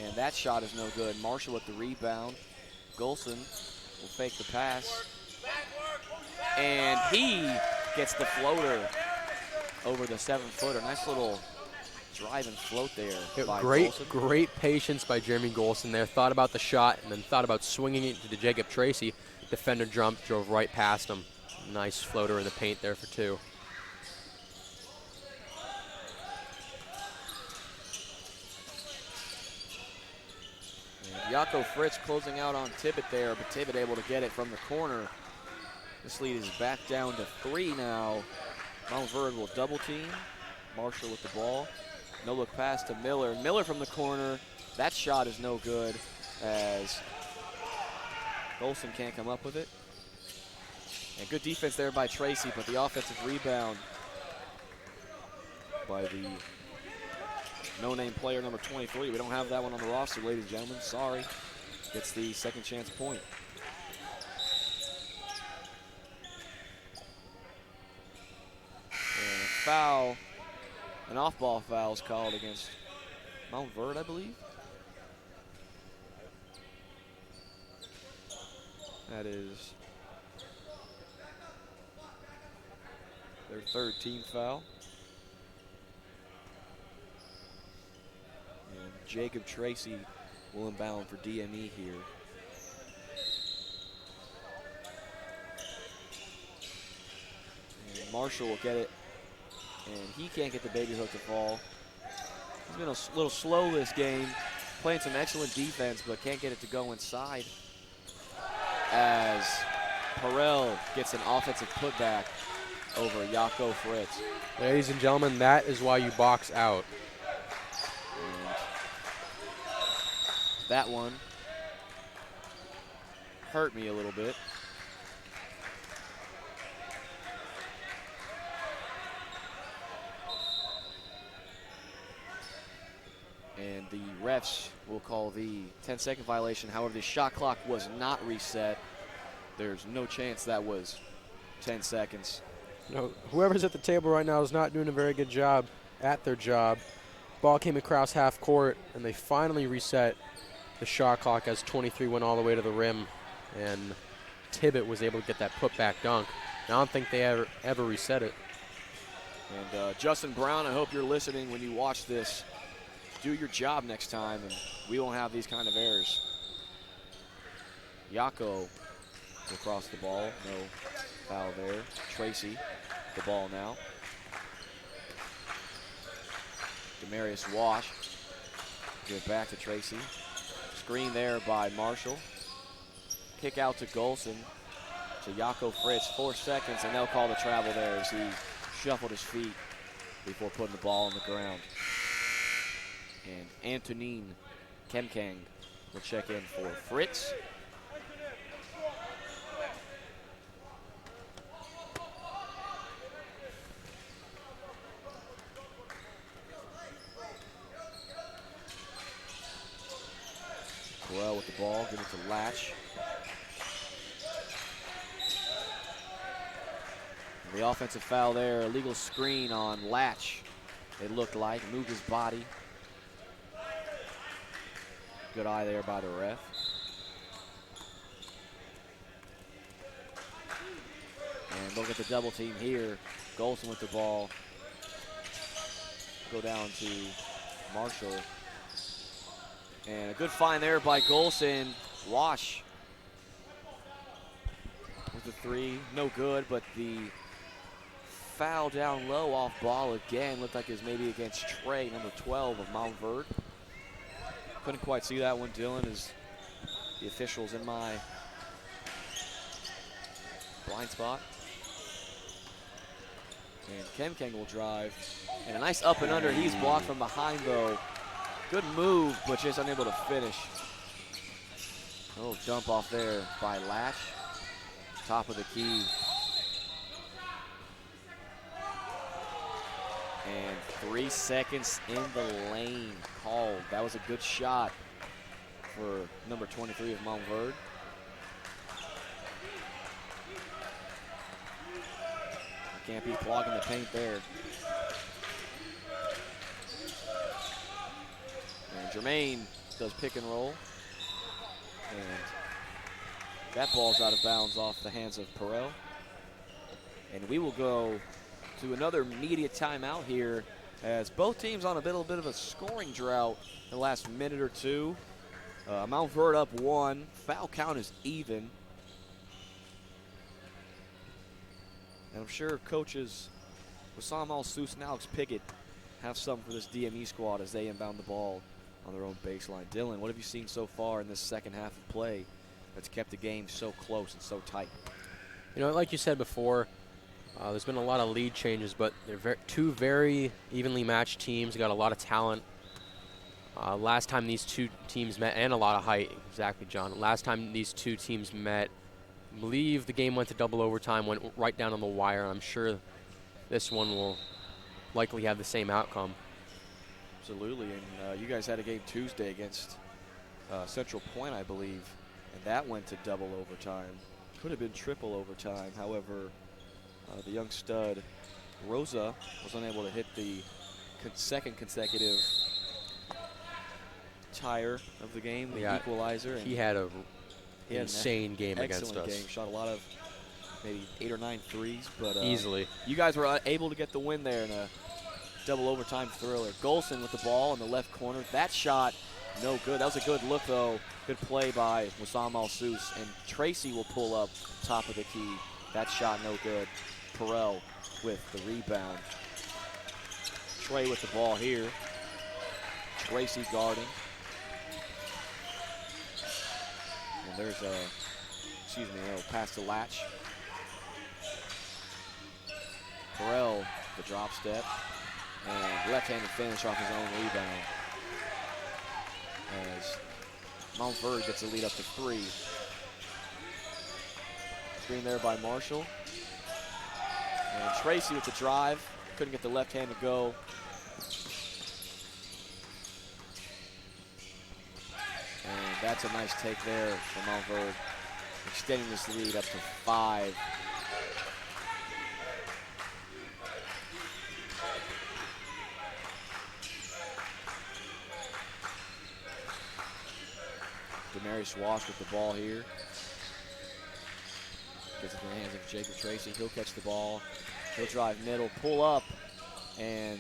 and that shot is no good. Marshall with the rebound. Golson will fake the pass. And he gets the floater over the 7-footer. Nice little drive and float there by Golson. Great patience by Jeremy Golson there. Thought about the shot and then thought about swinging it to Jacob Tracy. Defender jumped, drove right past him. Nice floater in the paint there for 2. Jaco Fritz closing out on Tibbet there, but Tibbet able to get it from the corner. This lead is back down to 3 now. Montverde will double team. Marshall with the ball. No look pass to Miller. Miller from the corner. That shot is no good as Golson can't come up with it. And good defense there by Tracy, but the offensive rebound by the no-name player number 23. We don't have that one on the roster, ladies and gentlemen. Sorry. Gets the second chance point. And a foul, an off-ball foul is called against Mountverde, I believe. That is their 3rd team foul. And Jacob Tracy will inbound for DME here. And Marshall will get it, and he can't get the baby hook to fall. He's been a little slow this game, playing some excellent defense, but can't get it to go inside. As Perel gets an offensive putback over Jaco Fritz. Ladies and gentlemen, that is why you box out. And that one hurt me a little bit. And the refs will call the 10-second violation. However, the shot clock was not reset. There's no chance that was 10 seconds. No, whoever's at the table right now is not doing a very good job at their job. Ball came across half court, and they finally reset the shot clock as 23 went all the way to the rim, and Tibbet was able to get that putback dunk. I don't think they ever reset it. And Justin Brown, I hope you're listening when you watch this. Do your job next time, and we won't have these kind of errors. Jaco will cross the ball. No Foul there. Tracy, the ball now. Demarius Wash. Give it back to Tracy. Screen there by Marshall. Kick out to Golson. To Jaco Fritz, 4 seconds, and they'll call the travel there as he shuffled his feet before putting the ball on the ground. And Antonine Kemkang will check in for Fritz. Corral with the ball, give it to Latch. And the offensive foul there, illegal screen on Latch. It looked like, moved his body. Good eye there by the ref. And look at the double team here. Golson with the ball. Go down to Marshall. And a good find there by Golson. Wash with the three. No good, but the foul down low off ball again. Looked like it was maybe against Trey, number 12 of Mountverde. Couldn't quite see that one, Dylan, as the officials in my blind spot. And Kemkang will drive. And a nice up and under. He's blocked from behind, though. Good move, but just unable to finish. A little jump off there by Latch. Top of the key. And 3 seconds in the lane called. That was a good shot for number 23 of Montverde. Can't be clogging the paint there. And Jermaine does pick and roll. And that ball's out of bounds off the hands of Perel. And we will go to another immediate timeout here as both teams on a little bit of a scoring drought the last minute or two. Mountverde up 1. Foul count is even. And I'm sure coaches Wissam Al-Sous and Alex Pickett have something for this DME squad as they inbound the ball on their own baseline. Dylan, what have you seen so far in this second half of play that's kept the game so close and so tight? You know, like you said before, there's been a lot of lead changes, but they're two very evenly matched teams. They got a lot of talent. Last time these two teams met, and a lot of height, exactly, John. Last time these two teams met, I believe the game went to double overtime, went right down on the wire. I'm sure this one will likely have the same outcome. Absolutely, and you guys had a game Tuesday against Central Point, I believe, and that went to double overtime. Could have been triple overtime. However, the young stud, Rosa, was unable to hit the second consecutive tire of the game, the equalizer. He had an insane game against us. Game. Shot a lot of maybe 8 or 9 threes, but easily. You guys were able to get the win there in a double overtime thriller. Golson with the ball in the left corner. That shot, no good. That was a good look, though. Good play by Wissam Al-Sous. And Tracy will pull up top of the key. That shot, no good. Perel with the rebound. Trey with the ball here. Tracy guarding. And there's a, pass to Latch. Perel, the drop step. And left-handed finish off his own rebound. As Mountverde gets a lead up to 3. Screen there by Marshall. And Tracy with the drive. Couldn't get the left hand to go. And that's a nice take there for Mountverde, extending this lead up to 5. Demarius Wash with the ball here. Gets it in the hands of Jacob Tracy. He'll catch the ball. He'll drive middle, pull up, and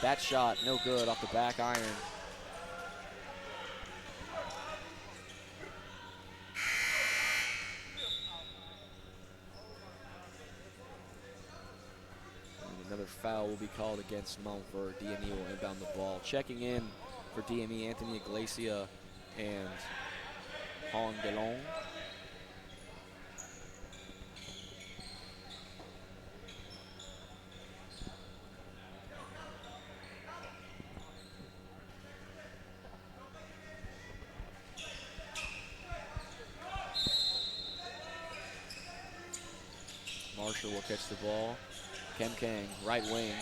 that shot no good off the back iron. foul will be called against Montverde. DME will inbound the ball. Checking in for DME, Anthony Iglesia and Han DeLong. Marshall will catch the ball. Kem Kang, right wing.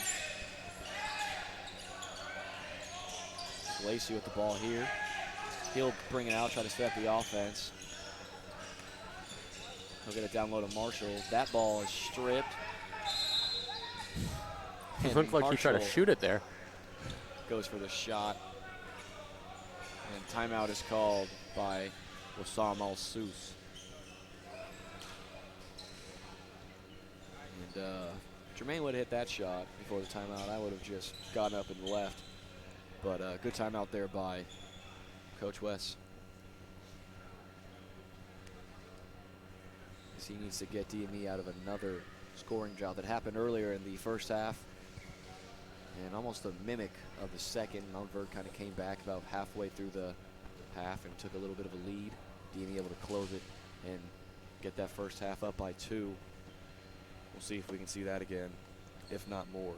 Lacey with the ball here. He'll bring it out, try to set up the offense. He'll get it down low to Marshall. That ball is stripped. It looked like he tried to shoot it there. Goes for the shot. And timeout is called by Wissam Al-Sous. And Jermaine would have hit that shot before the timeout. I would have just gotten up and left. But good timeout there by Coach Wes. He needs to get DME out of another scoring drought that happened earlier in the first half. And almost a mimic of the second. Mountverde kind of came back about halfway through the half and took a little bit of a lead. DME able to close it and get that first half up by 2. We'll see if we can see that again, if not more.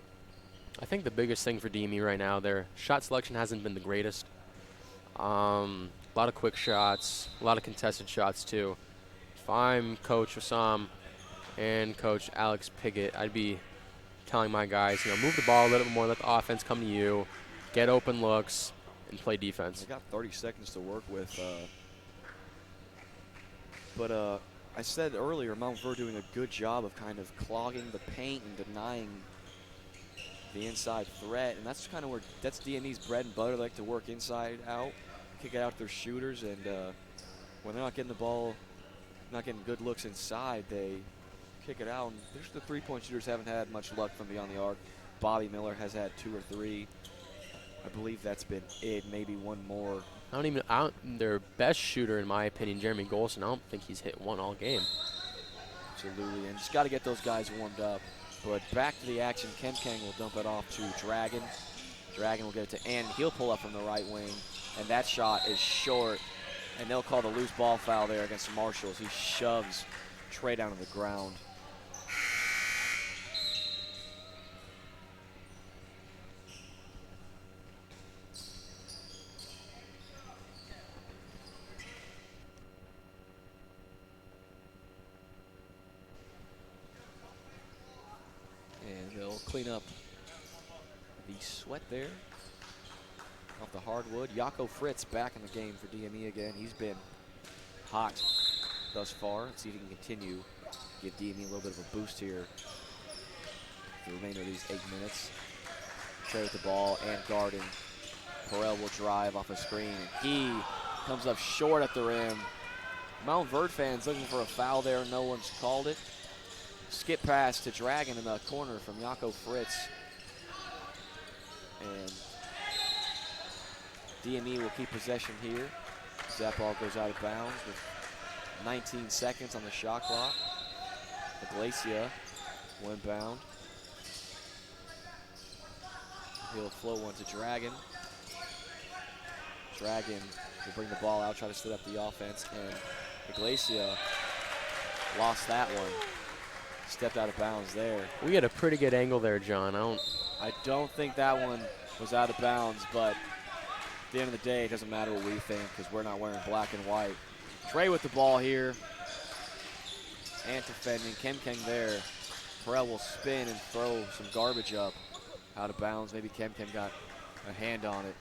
I think the biggest thing for DME right now, their shot selection hasn't been the greatest. A lot of quick shots, a lot of contested shots too. If I'm Coach Wissam and Coach Alex Piggott, I'd be telling my guys, move the ball a little bit more, let the offense come to you, get open looks, and play defense. They got 30 seconds to work with. I said earlier, Mountverde doing a good job of kind of clogging the paint and denying the inside threat, and that's kind of where that's DME's bread and butter. They like to work inside out, kick it out their shooters, and when they're not getting the ball, not getting good looks inside, they kick it out. And there's the three-point shooters haven't had much luck from beyond the arc. Bobby Miller has had 2 or 3. I believe that's been it, maybe one more. Their best shooter, in my opinion, Jeremy Golson, I don't think he's hit one all game. Absolutely, and just got to get those guys warmed up. But back to the action, Kem Kang will dump it off to Dragon. Dragon will get it to Ann. He'll pull up from the right wing, and that shot is short. And they'll call the loose ball foul there against Marshall as he shoves Trey down to the ground. Clean up the sweat there off the hardwood. Jaco Fritz back in the game for DME again. He's been hot thus far. Let's see if he can continue. Give DME a little bit of a boost here for the remainder of these 8 minutes. Trey with the ball and guarding. Perel will drive off a screen, and he comes up short at the rim. Mountverde fans looking for a foul there. No one's called it. Skip pass to Dragon in the corner from Jaco Fritz. And DME will keep possession here. That ball goes out of bounds with 19 seconds on the shot clock. Iglesia will inbound. He'll flow one to Dragon. Dragon will bring the ball out, try to set up the offense, and Iglesia lost that one. Stepped out of bounds there. We had a pretty good angle there, John. I don't think that one was out of bounds, but at the end of the day, it doesn't matter what we think because we're not wearing black and white. Trey with the ball here. And defending. Kem Kang there. Perel will spin and throw some garbage up out of bounds. Maybe Kem Kang got a hand on it.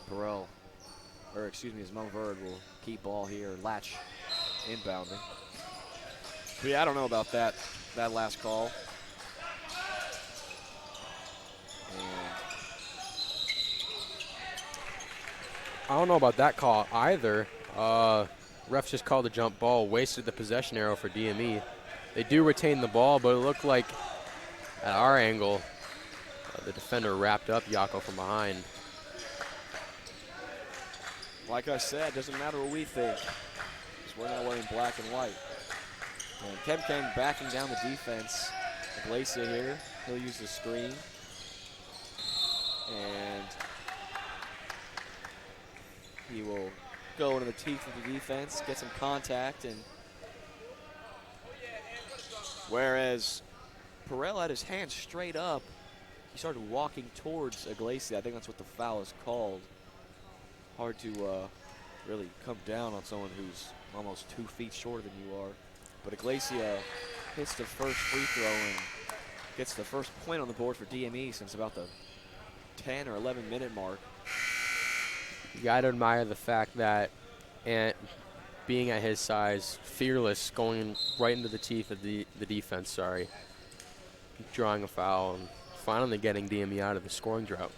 Perel, or excuse me, as Mountverde will keep ball here. Latch inbounding. But yeah, I don't know about that last call. And I don't know about that call either. Ref just called a jump ball, wasted the possession arrow for DME. They do retain the ball, but it looked like at our angle, the defender wrapped up Jaco from behind. Like I said, doesn't matter what we think, because we're not wearing black and white. And Kem Kang backing down the defense. Iglesia here. He'll use the screen. And he will go into the teeth of the defense, get some contact, and whereas Perel had his hands straight up, he started walking towards Iglesias. I think that's what the foul is called. Hard to really come down on someone who's almost 2 feet shorter than you are. But Iglesias hits the first free throw and gets the first point on the board for DME since about the 10 or 11 minute mark. You got to admire the fact that Ant, being at his size, fearless, going right into the teeth of the defense, drawing a foul and finally getting DME out of the scoring drought.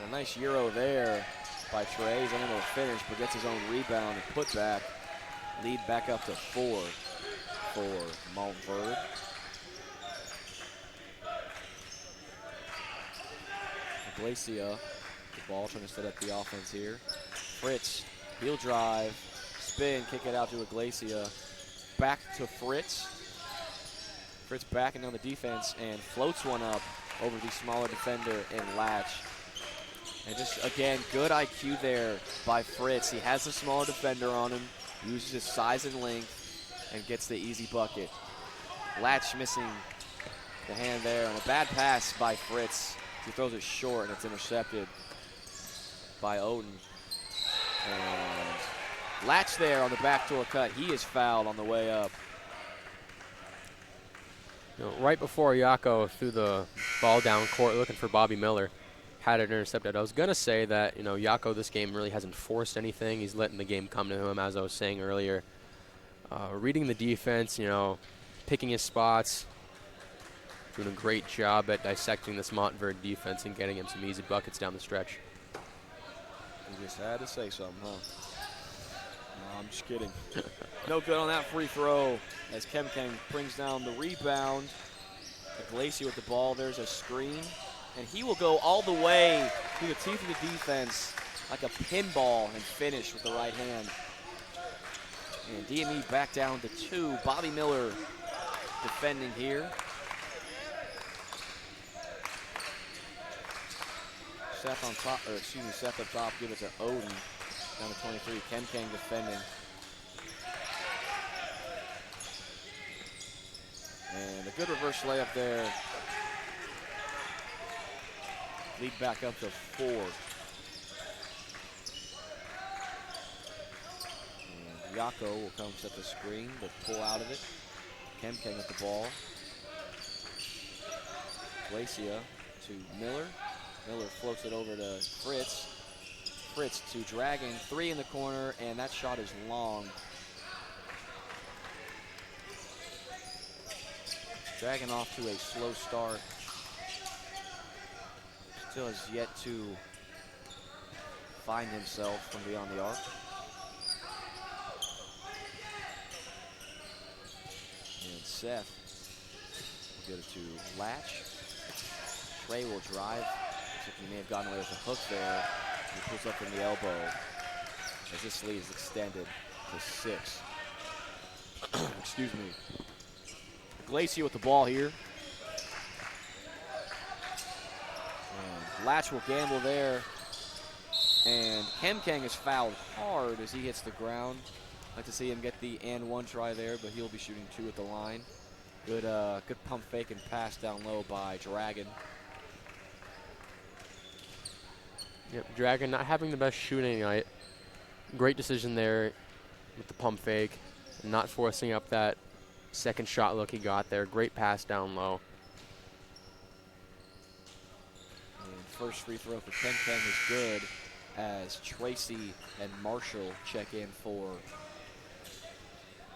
A nice Euro there by Trey. He's unable to finish, but gets his own rebound and put back. Lead back up to 4 for Montverde. Iglesias, the ball trying to set up the offense here. Fritz, he'll drive, spin, kick it out to Iglesias. Back to Fritz. Fritz backing down the defense and floats one up over the smaller defender in Latch. And just, again, good IQ there by Fritz. He has the smaller defender on him, uses his size and length, and gets the easy bucket. Latch missing the hand there, and a bad pass by Fritz. He throws it short, and it's intercepted by Odin. And Latch there on the backdoor cut. He is fouled on the way up. Right before Yako threw the ball down court looking for Bobby Miller, had it intercepted. I was going to say that, Yako this game really hasn't forced anything. He's letting the game come to him, as I was saying earlier. Reading the defense, picking his spots, doing a great job at dissecting this Montverde defense and getting him some easy buckets down the stretch. You just had to say something, huh? No, I'm just kidding. No good on that free throw as Kemkeng brings down the rebound. Iglesias with the ball. There's a screen. And he will go all the way to the teeth of the defense like a pinball and finish with the right hand. And DME back down to 2. Bobby Miller defending here. Seth on top, Seth up top, give it to Odin. Down to 23, Kemkeng defending. And a good reverse layup there. Lead back up to 4. And Yako will come set the screen, but pull out of it. Kemkeng with the ball. Iglesias to Miller. Miller floats it over to Fritz. Fritz to Dragon. 3 in the corner, and that shot is long. Dragon off to a slow start. Still has yet to find himself from beyond the arc. And Seth will get it to Latch. Trey will drive. Looks like he may have gotten away with a hook there. He pulls up from the elbow as this lead is extended to 6. Excuse me. Iglesias with the ball here. And Latch will gamble there. And Kemkeng is fouled hard as he hits the ground. Like to see him get the and 1 try there, but he'll be shooting 2 at the line. Good pump fake and pass down low by Dragon. Yep, Dragon not having the best shooting night. Great decision there with the pump fake and not forcing up that second shot look he got there. Great pass down low. And first free throw for Kemkeng is good as Tracy and Marshall check in for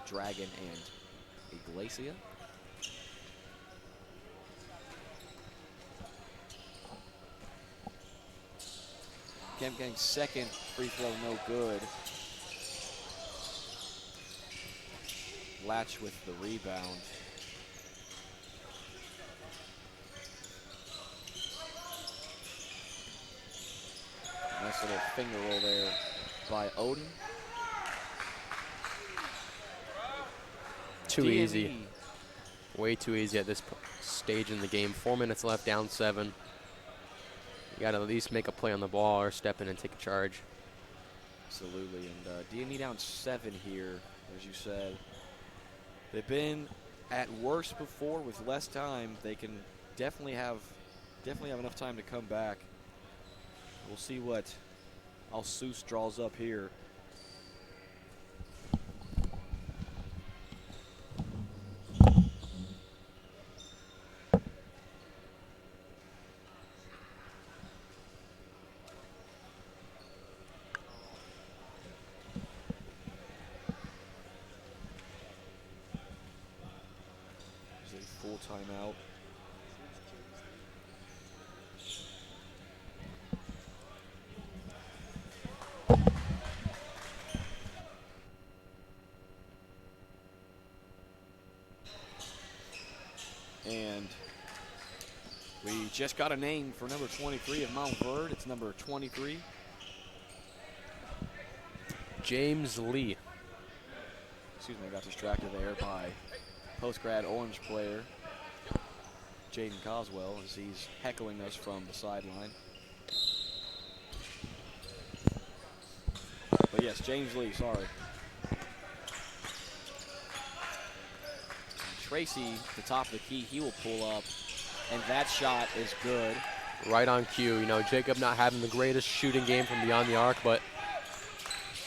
Dragon and Iglesias. Kemkeng's second free throw no good. Latch with the rebound. Nice little finger roll there by Odin. Too DME. easy. Way too easy at this stage in the game. 4 minutes left, down 7. You got to at least make a play on the ball or step in and take a charge. Absolutely, and DME down 7 here, as you said. They've been at worst before with less time. They can definitely have enough time to come back. We'll see what Alsus draws up here. There's a full timeout. And we just got a name for number 23 of Montverde. It's number 23. James Lee. Excuse me, I got distracted there by post-grad Orange player Jaden Coswell as he's heckling us from the sideline. But yes, James Lee, sorry. Tracy, the top of the key, he will pull up, and that shot is good. Right on cue. You know, Jacob not having the greatest shooting game from beyond the arc, but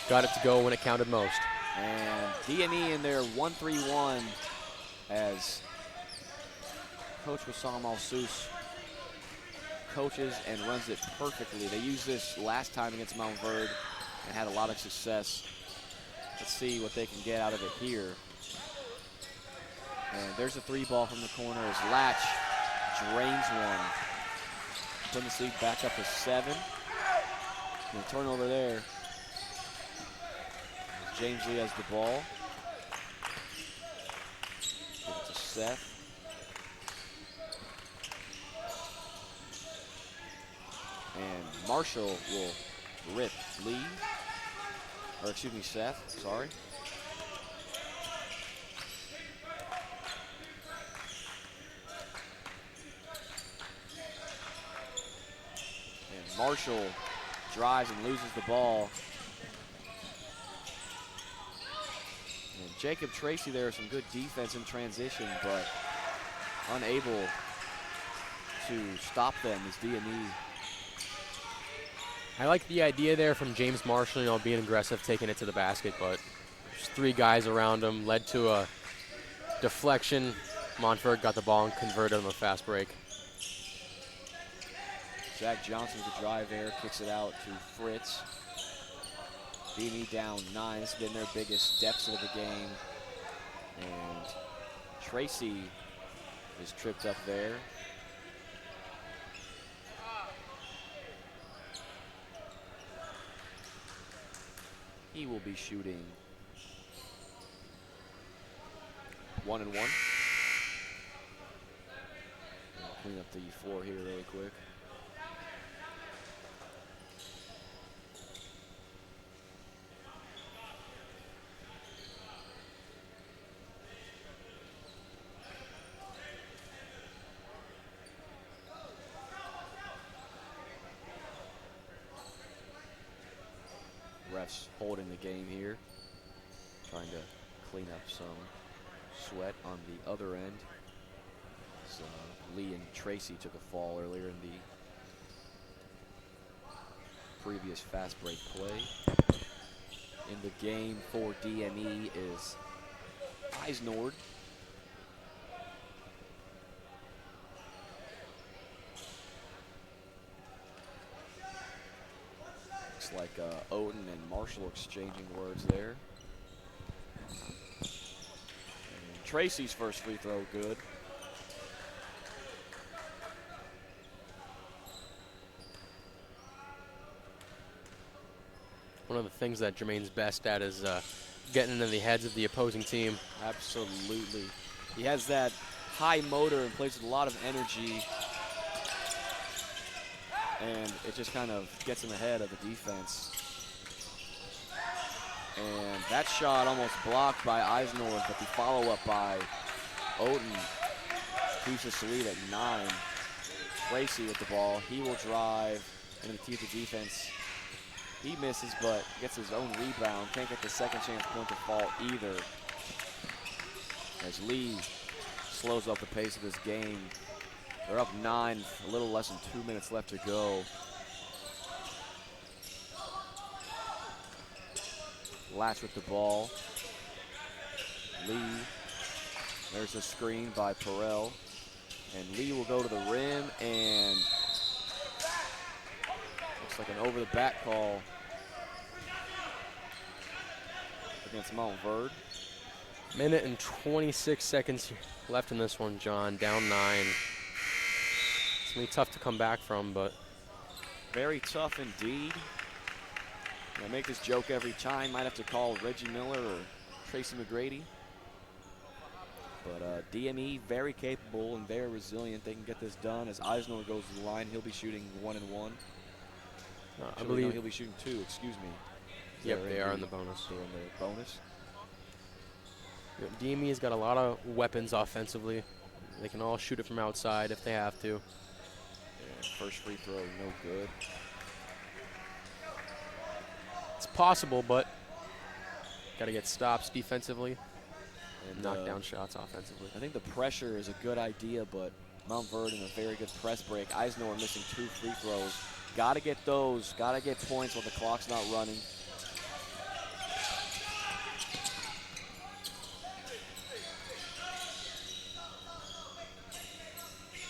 got it to go when it counted most. And DME in their 1-3-1 as Coach Wissam Alsus coaches and runs it perfectly. They used this last time against Mountverde and had a lot of success. Let's see what they can get out of it here. And there's a 3 ball from the corner as Latch drains one. Putting the lead back up to 7. And a turnover there. James Lee has the ball. Give it to Seth. And Marshall will rip Lee. Or excuse me, Seth, sorry. And Marshall drives and loses the ball. And Jacob Tracy there, some good defense in transition, but unable to stop them as DME. I like the idea there from James Marshall, you know, being aggressive, taking it to the basket, but there's 3 guys around him, led to a deflection. Montverde got the ball and converted on a fast break. Zach Johnson with the drive there, kicks it out to Fritz. DME down 9. This has been their biggest deficit of the game. And Tracy is tripped up there. He will be shooting 1 and 1. I'll clean up the floor here really quick. Refs holding the game here, trying to clean up some sweat on the other end. So Lee and Tracy took a fall earlier in the previous fast break play. In the game for DME is Eisnord. Looks like Odin and Marshall exchanging words there. And Tracy's first free throw good. One of the things that Jermaine's best at is getting into the heads of the opposing team. Absolutely. He has that high motor and plays with a lot of energy. And it just kind of gets in the head of the defense. And that shot almost blocked by Eisnorth, but the follow-up by Oden keeps the lead at 9. Tracy with the ball. He will drive into the teeth of defense. He misses, but gets his own rebound. Can't get the second chance point to fall either. As Lee slows up the pace of this game. They're up 9, a little less than 2 minutes left to go. Latch with the ball. Lee, there's a screen by Perel. And Lee will go to the rim, and looks like an over-the-back call against Montverde. Minute and 26 seconds left in this one, John. Down 9. It's going to be tough to come back from, but very tough indeed. I make this joke every time. Might have to call Reggie Miller or Tracy McGrady. But DME, very capable and very resilient. They can get this done. As Eisner goes to the line, he'll be shooting 1 and 1. I believe no, he'll be shooting 2, excuse me. Yep, they are in the bonus. They're in the bonus. DME has got a lot of weapons offensively. They can all shoot it from outside if they have to. Yeah, first free throw, no good. It's possible, but got to get stops defensively and knock down shots offensively. I think the pressure is a good idea, but Mountverde in a very good press break. Eisner missing 2 free throws. Got to get those. Got to get points while the clock's not running.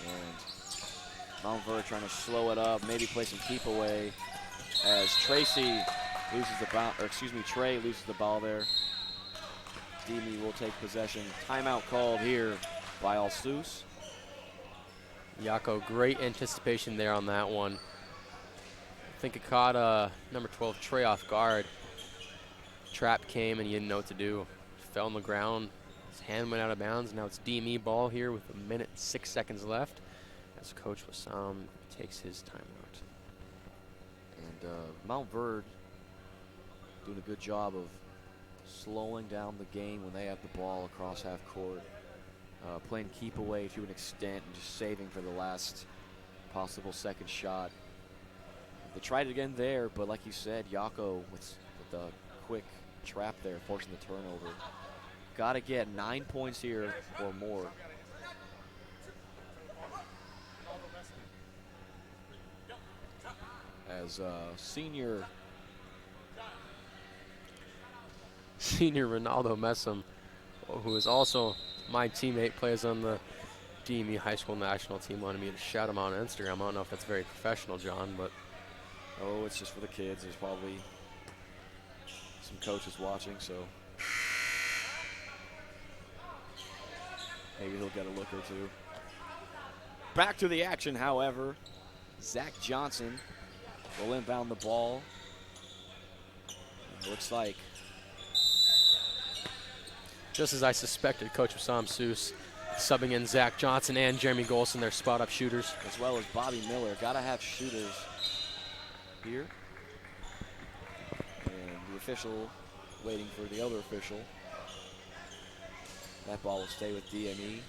And Mountverde trying to slow it up, maybe play some keep away as Tracy loses the ball, or excuse me, Trey loses the ball there. DME will take possession. Timeout called here by Alsus. Yako, great anticipation there on that one. I think it caught number 12 Trey off guard. Trap came and he didn't know what to do. Fell on the ground. His hand went out of bounds. Now it's DME ball here with 1 minute 6 seconds left as Coach Wassam takes his timeout. And Mountverde doing a good job of slowing down the game when they have the ball across half court. Playing keep away to an extent and just saving for the last possible second shot. They tried it again there, but like you said, Yako with the quick trap there, forcing the turnover. Got to get 9 points here or more. As senior Ronaldo Messam, who is also my teammate, plays on the DME high school national team, wanted me to shout him out on Instagram. I don't know if that's very professional, John, but oh, it's just for the kids. There's probably some coaches watching, so maybe he'll get a look or two. Back to the action, however. Zach Johnson will inbound the ball. It looks like, just as I suspected, Coach Wassam Seuss subbing in Zach Johnson and Jeremy Golson, their spot-up shooters. as well as Bobby Miller. Got to have shooters here. And the official waiting for the other official. That ball will stay with DME.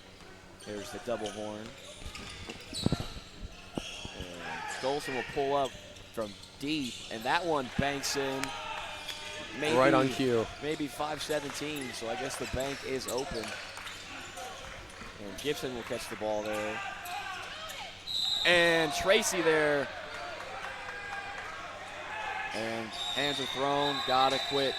There's the double horn. And Golson will pull up from deep, and that one banks in. Maybe, right on cue. Maybe 5-17, so I guess the bank is open. And Gibson will catch the ball there. And Tracy there. And hands are thrown, gotta quit.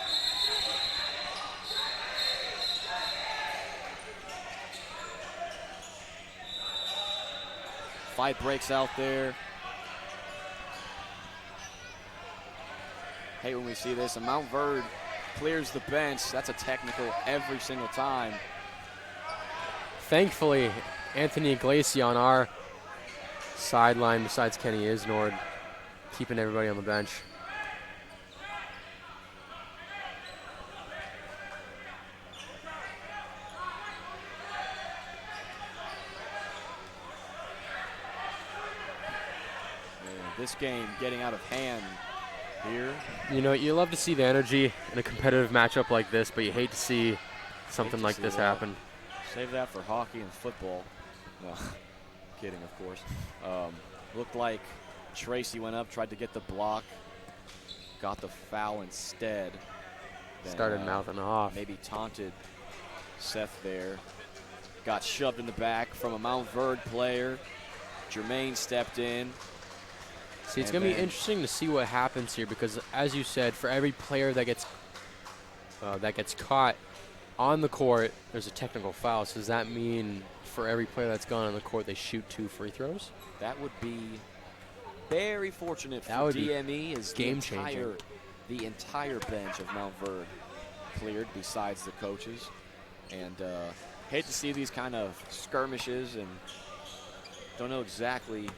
Fight breaks out there. Hate when we see this. And Mountverde clears the bench. That's a technical every single time. Thankfully, Anthony Iglesias on our sideline besides Kenny Isnord, keeping everybody on the bench. this game getting out of hand here. You know, you love to see the energy in a competitive matchup like this, but you hate to see something like this happen. Save that for hockey and football. No, kidding, of course. Looked like Tracy went up, tried to get the block, got the foul instead. Then, started mouthing off. Maybe taunted Seth there. Got shoved in the back from a Mountverde player. Jermaine stepped in. See, it's going to be interesting to see what happens here because, as you said, for every player that gets caught on the court, there's a technical foul. So does that mean for every player that's gone on the court, they shoot 2 free throws? That would be very fortunate for DME. Is game-changing. The entire bench of Mountverde cleared besides the coaches. And hate to see these kind of skirmishes, and don't know exactly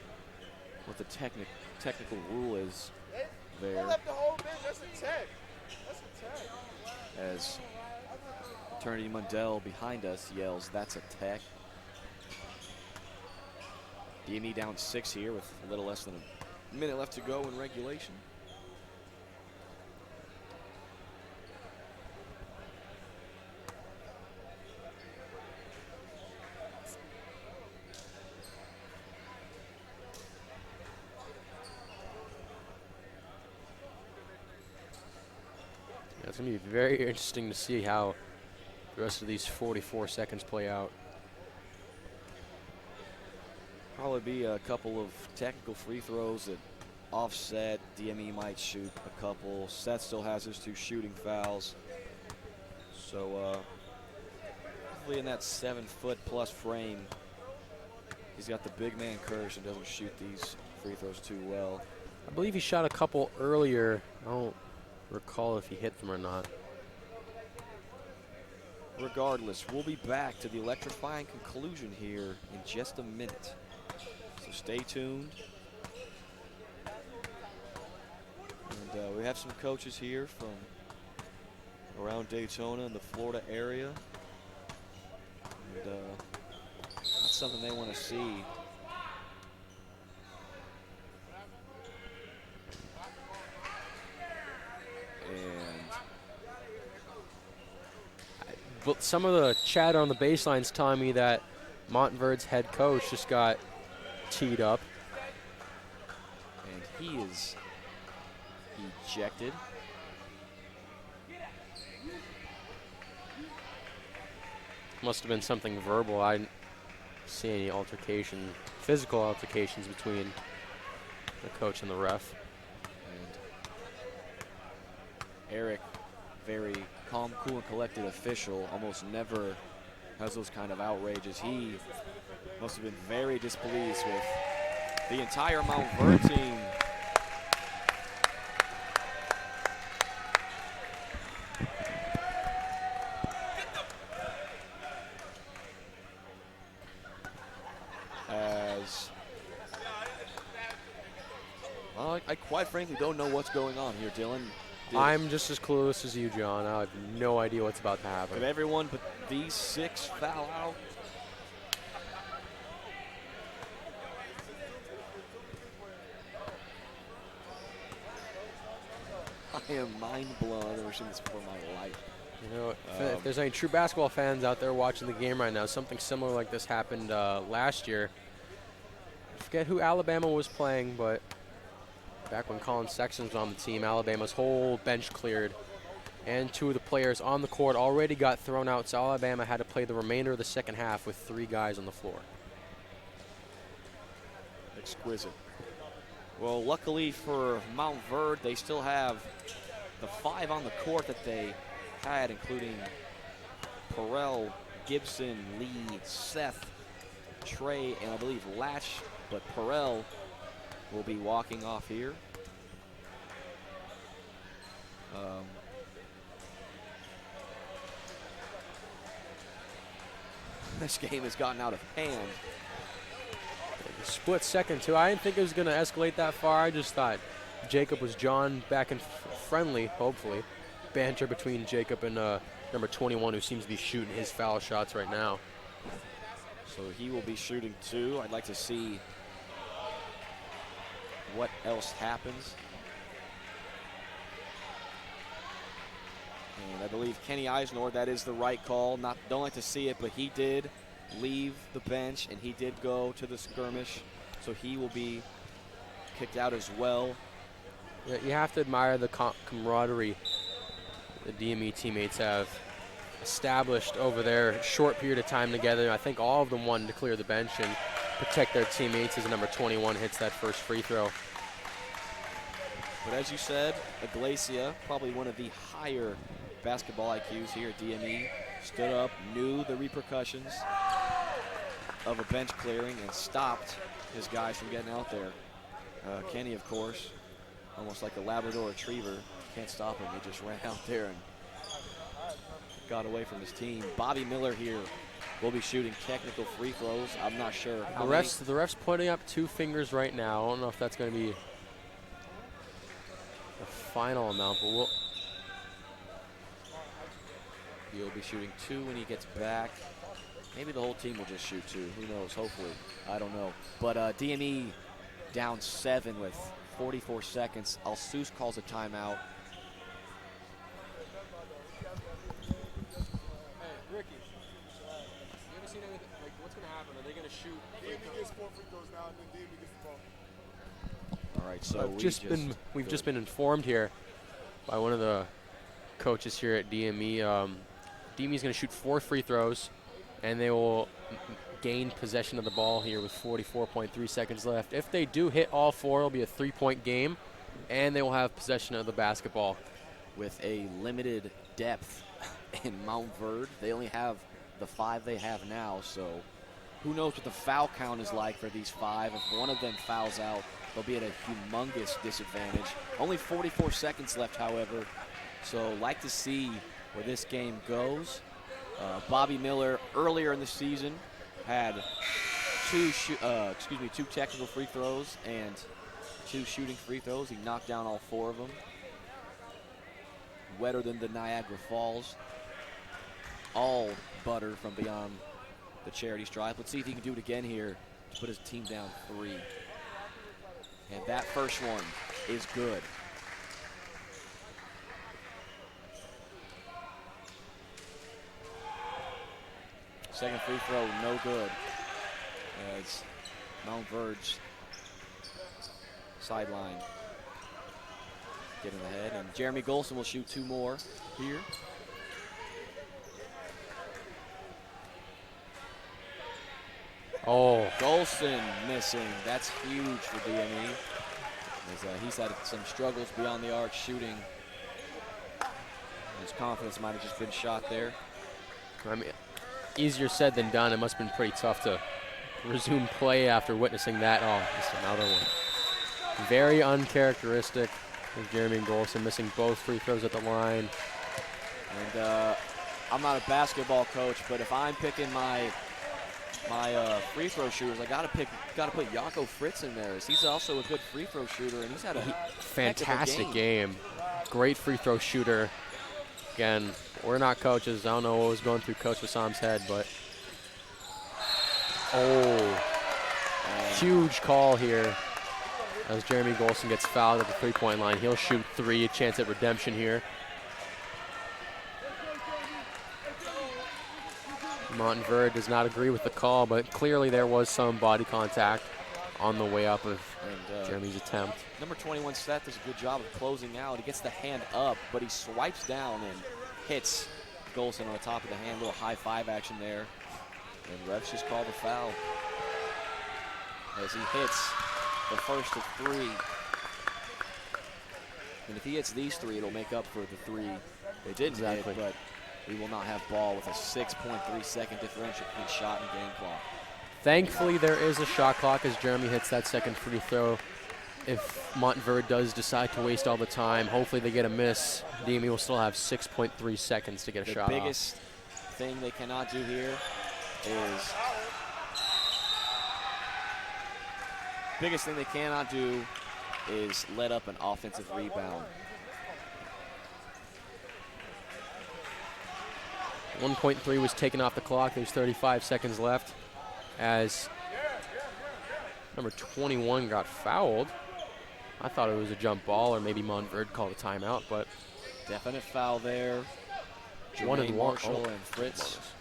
what the technical rule is there. As Attorney Mundell behind us yells, "That's a tech." DME down 6 here with a little less than a minute left to go in regulation. It's going to be very interesting to see how the rest of these 44 seconds play out. Probably be a couple of technical free throws that offset. DME might shoot a couple. Seth still has his 2 shooting fouls. So hopefully in that 7-foot-plus frame, he's got the big man curse and doesn't shoot these free throws too well. I believe he shot a couple earlier. I don't recall if he hit them or not. Regardless, we'll be back to the electrifying conclusion here in just a minute. So stay tuned. And we have some coaches here from around Daytona and the Florida area. And that's something they want to see. But some of the chatter on the baseline is telling me that Montverde's head coach just got teed up. And he is ejected. Must have been something verbal. I didn't see any altercation, physical altercations between the coach and the ref. And Eric, very calm, cool, and collected official, almost never has those kind of outrages. He must have been very displeased with the entire Mountverde team. As well, I quite frankly don't know what's going on here, Dylan. I'm just as clueless as you, John. I have no idea what's about to happen. Did everyone but these 6 foul out? I am mind blown. I've never seen this before in my life. You know, if there's any true basketball fans out there watching the game right now, something similar like this happened last year. I forget who Alabama was playing, but back when Colin Sexton was on the team, Alabama's whole bench cleared, and 2 of the players on the court already got thrown out, so Alabama had to play the remainder of the second half with 3 guys on the floor. Exquisite. Well, luckily for Mountverde, they still have the 5 on the court that they had, including Perel, Gibson, Lee, Seth, Trey, and I believe Latch, but Perel will be walking off here. This game has gotten out of hand. Split second, too. I didn't think it was going to escalate that far. I just thought Jacob was John back and friendly, hopefully. Banter between Jacob and number 21, who seems to be shooting his foul shots right now. So he will be shooting 2. I'd like to see what else happens. And I believe Kenny Eisnor, that is the right call. Don't like to see it, but he did leave the bench, and he did go to the skirmish, so he will be kicked out as well. Yeah, you have to admire the camaraderie the DME teammates have established over their short period of time together. I think all of them wanted to clear the bench and protect their teammates as number 21 hits that first free throw. But as you said, Iglesia, probably one of the higher basketball IQs here at DME, stood up, knew the repercussions of a bench clearing, and stopped his guys from getting out there. Kenny, of course, almost like a Labrador retriever, can't stop him. He just ran out there and got away from his team. Bobby Miller here will be shooting technical free throws. I'm not sure how many. The ref's putting up 2 fingers right now. I don't know if that's going to be the final amount, but he'll be shooting 2 when he gets back. Maybe the whole team will just shoot 2. Who knows? Hopefully. I don't know. But DME down 7 with 44 seconds. Alsus calls a timeout. Ricky, you ever seen anything, like, what's going to happen? Are they going to shoot? DME gets 4 free throws now, and then DME gets the ball. All right, so we've just been informed here by one of the coaches here at DME. DME is going to shoot 4 free throws, and they will gain possession of the ball here with 44.3 seconds left. If they do hit all 4, it'll be a 3-point game, and they will have possession of the basketball. With a limited depth in Mountverde, they only have the 5 they have now, so who knows what the foul count is like for these 5. If one of them fouls out, they'll be at a humongous disadvantage. Only 44 seconds left, however, so like to see where this game goes. Bobby Miller earlier in the season had 2 technical free throws and 2 shooting free throws. He knocked down all 4 of them. Wetter than the Niagara Falls. All butter from beyond the charity stripe. Let's see if he can do it again here to put his team down 3. And that first one is good. Second free throw, no good. As Mountverde sideline getting ahead. And Jeremy Golson will shoot 2 more here. Oh, Golson missing. That's huge for DME. As, he's had some struggles beyond the arc shooting. His confidence might have just been shot there. I mean, easier said than done. It must have been pretty tough to resume play after witnessing that. Oh, just another one. Very uncharacteristic of Jeremy Golson, missing both free throws at the line. And I'm not a basketball coach, but if I'm picking my free throw shooters, I gotta put Jaco Fritz in there. He's also a good free throw shooter, and he's had a fantastic game. Great free throw shooter. Again, we're not coaches. I don't know what was going through Coach Wassam's head, but huge call here as Jeremy Golson gets fouled at the 3-point line. He'll shoot 3, a chance at redemption here. Montverde does not agree with the call, but clearly there was some body contact on the way up of Jeremy's attempt. Number 21, Seth, does a good job of closing out. He gets the hand up, but he swipes down and hits Golson on the top of the hand. A little high 5 action there. And refs just called the foul as he hits the first of 3. And if he hits these 3, it'll make up for the 3 they didn't hit, but we will not have ball with a 6.3 second differential between shot and game clock. Thankfully, there is a shot clock as Jeremy hits that second free throw. If Montverde does decide to waste all the time, hopefully they get a miss. DME will still have 6.3 seconds to get a shot off. The biggest thing they cannot do here is let up an offensive rebound. 1.3 was taken off the clock. There's 35 seconds left as number 21 got fouled. I thought it was a jump ball, or maybe Montverde called a timeout, but Definite foul there. 1 and Jermaine 1. Marshall Oh, and Fritz bonus.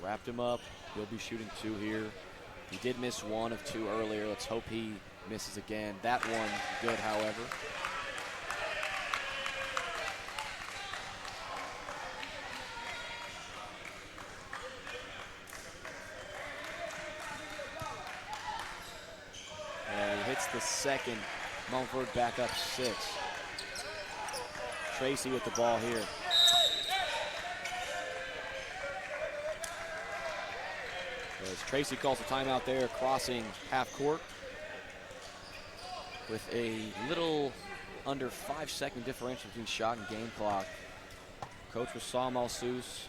wrapped him up. He'll be shooting 2 here. He did miss 1 of 2 earlier. Let's hope he misses again. That one good, however. And he hits the second. Mountverde back up 6. Tracy with the ball here. As Tracy calls a timeout there, crossing half court with a little under 5-second differential between shot and game clock. Coach Wissam Al-Sous,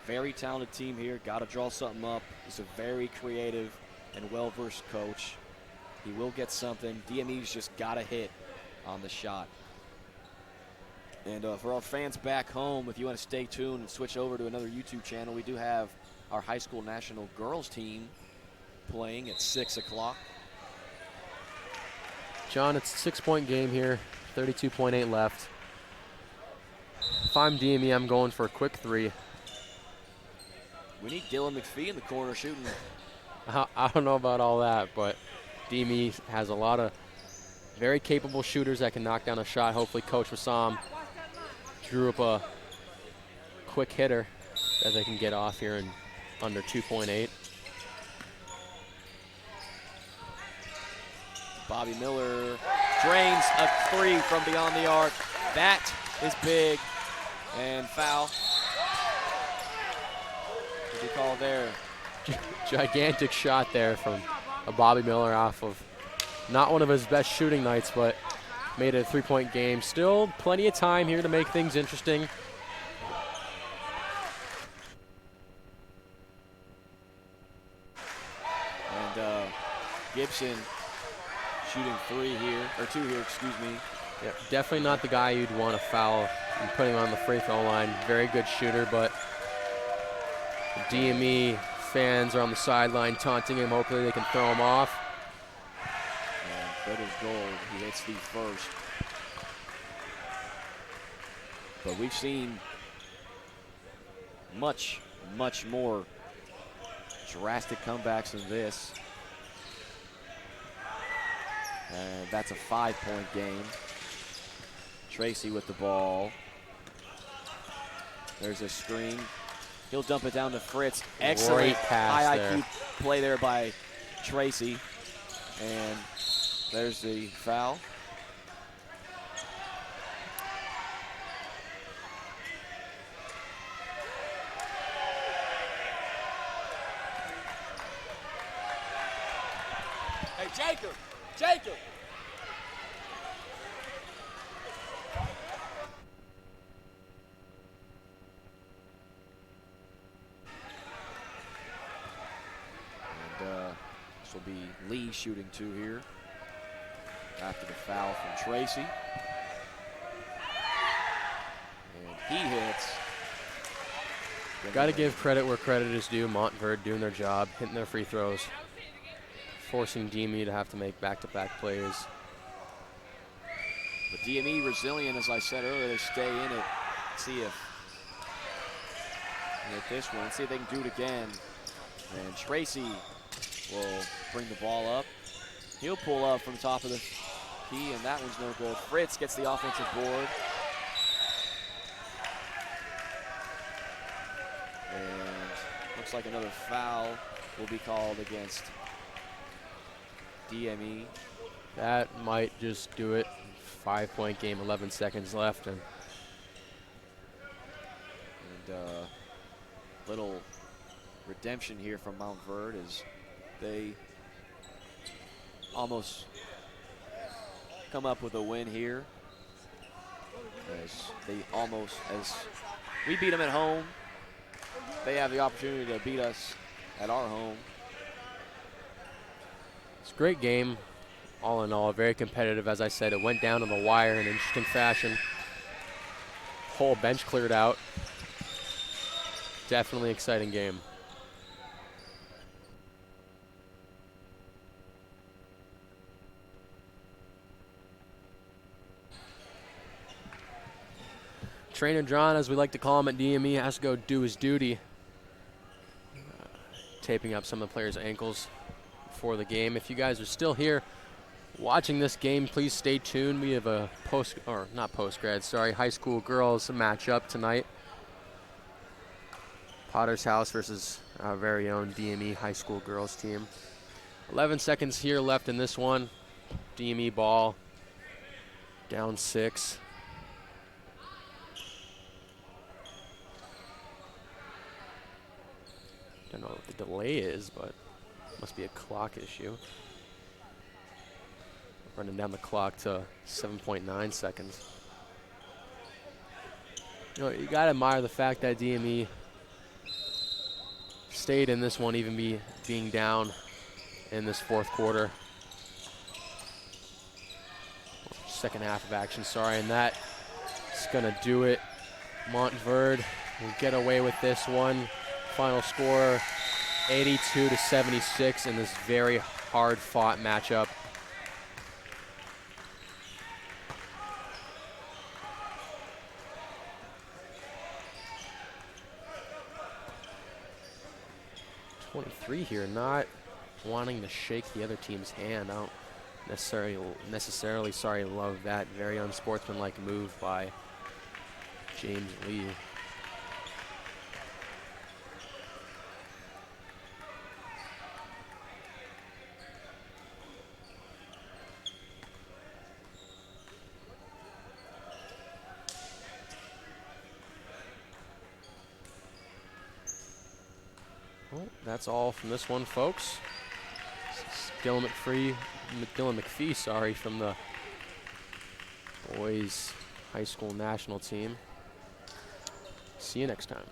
very talented team here. Got to draw something up. He's a very creative and well-versed coach. He will get something. DME's just got to hit on the shot. And for our fans back home, if you want to stay tuned and switch over to another YouTube channel, we do have our high school national girls team playing at 6 o'clock. John, it's a 6-point game here, 32.8 left. If I'm DME, I'm going for a quick 3. We need Dylan McPhee in the corner shooting. I don't know about all that, but DME has a lot of very capable shooters that can knock down a shot. Hopefully Coach Wissam drew up a quick hitter that they can get off here in under 2.8. Bobby Miller drains a 3 from beyond the arc. That is big. And foul. What do you call there? Gigantic shot there from a Bobby Miller off of not one of his best shooting nights, but made it a 3-point game. Still plenty of time here to make things interesting. And Gibson shooting 3 here, or 2 here, excuse me. Yeah, definitely not the guy you'd want to foul and putting him on the free throw line. Very good shooter, but the DME fans are on the sideline taunting him. Hopefully they can throw him off. And good as gold. He hits the first. But we've seen much, much more drastic comebacks than this. And that's a 5-point game. Tracy with the ball. There's a screen. He'll dump it down to Fritz. Excellent Great pass high there. IQ play there by Tracy. And there's the foul. Hey, Jacob! Jacob! And this will be Lee shooting 2 here after the foul from Tracy. And he hits. Got to give credit where credit is due. Montverde doing their job, hitting their free throws, forcing DME to have to make back-to-back plays. But DME resilient, as I said earlier, they stay in it. See if with this one, see if they can do it again. And Tracy will bring the ball up. He'll pull up from the top of the key, and that one's no good. Fritz gets the offensive board. And looks like another foul will be called against DME. That might just do it. 5-point game, 11 seconds left. And little redemption here from Mountverde as they almost come up with a win here. As we beat them at home, they have the opportunity to beat us at our home. it's a great game. All in all, very competitive. As I said, it went down on the wire in interesting fashion. Whole bench cleared out. Definitely exciting game. Trainer John, as we like to call him at DME, has to go do his duty. Taping up some of the players' ankles for the game. If you guys are still here watching this game, please stay tuned. We have a high school girls matchup tonight. Potter's House versus our very own DME high school girls team. 11 seconds here left in this one. DME ball down 6. Don't know what the delay is, but must be a clock issue. Running down the clock to 7.9 seconds. You know, you gotta admire the fact that DME stayed in this one, even being down in this fourth quarter. Second half of action, sorry, and that is gonna do it. Montverde will get away with this one. Final score, 82-76 in this very hard-fought matchup. Here, not wanting to shake the other team's hand. I don't necessarily love that very unsportsmanlike move by James Lee. Well, that's all from this one, folks. Dylan McPhee, from the boys high school national team. See you next time.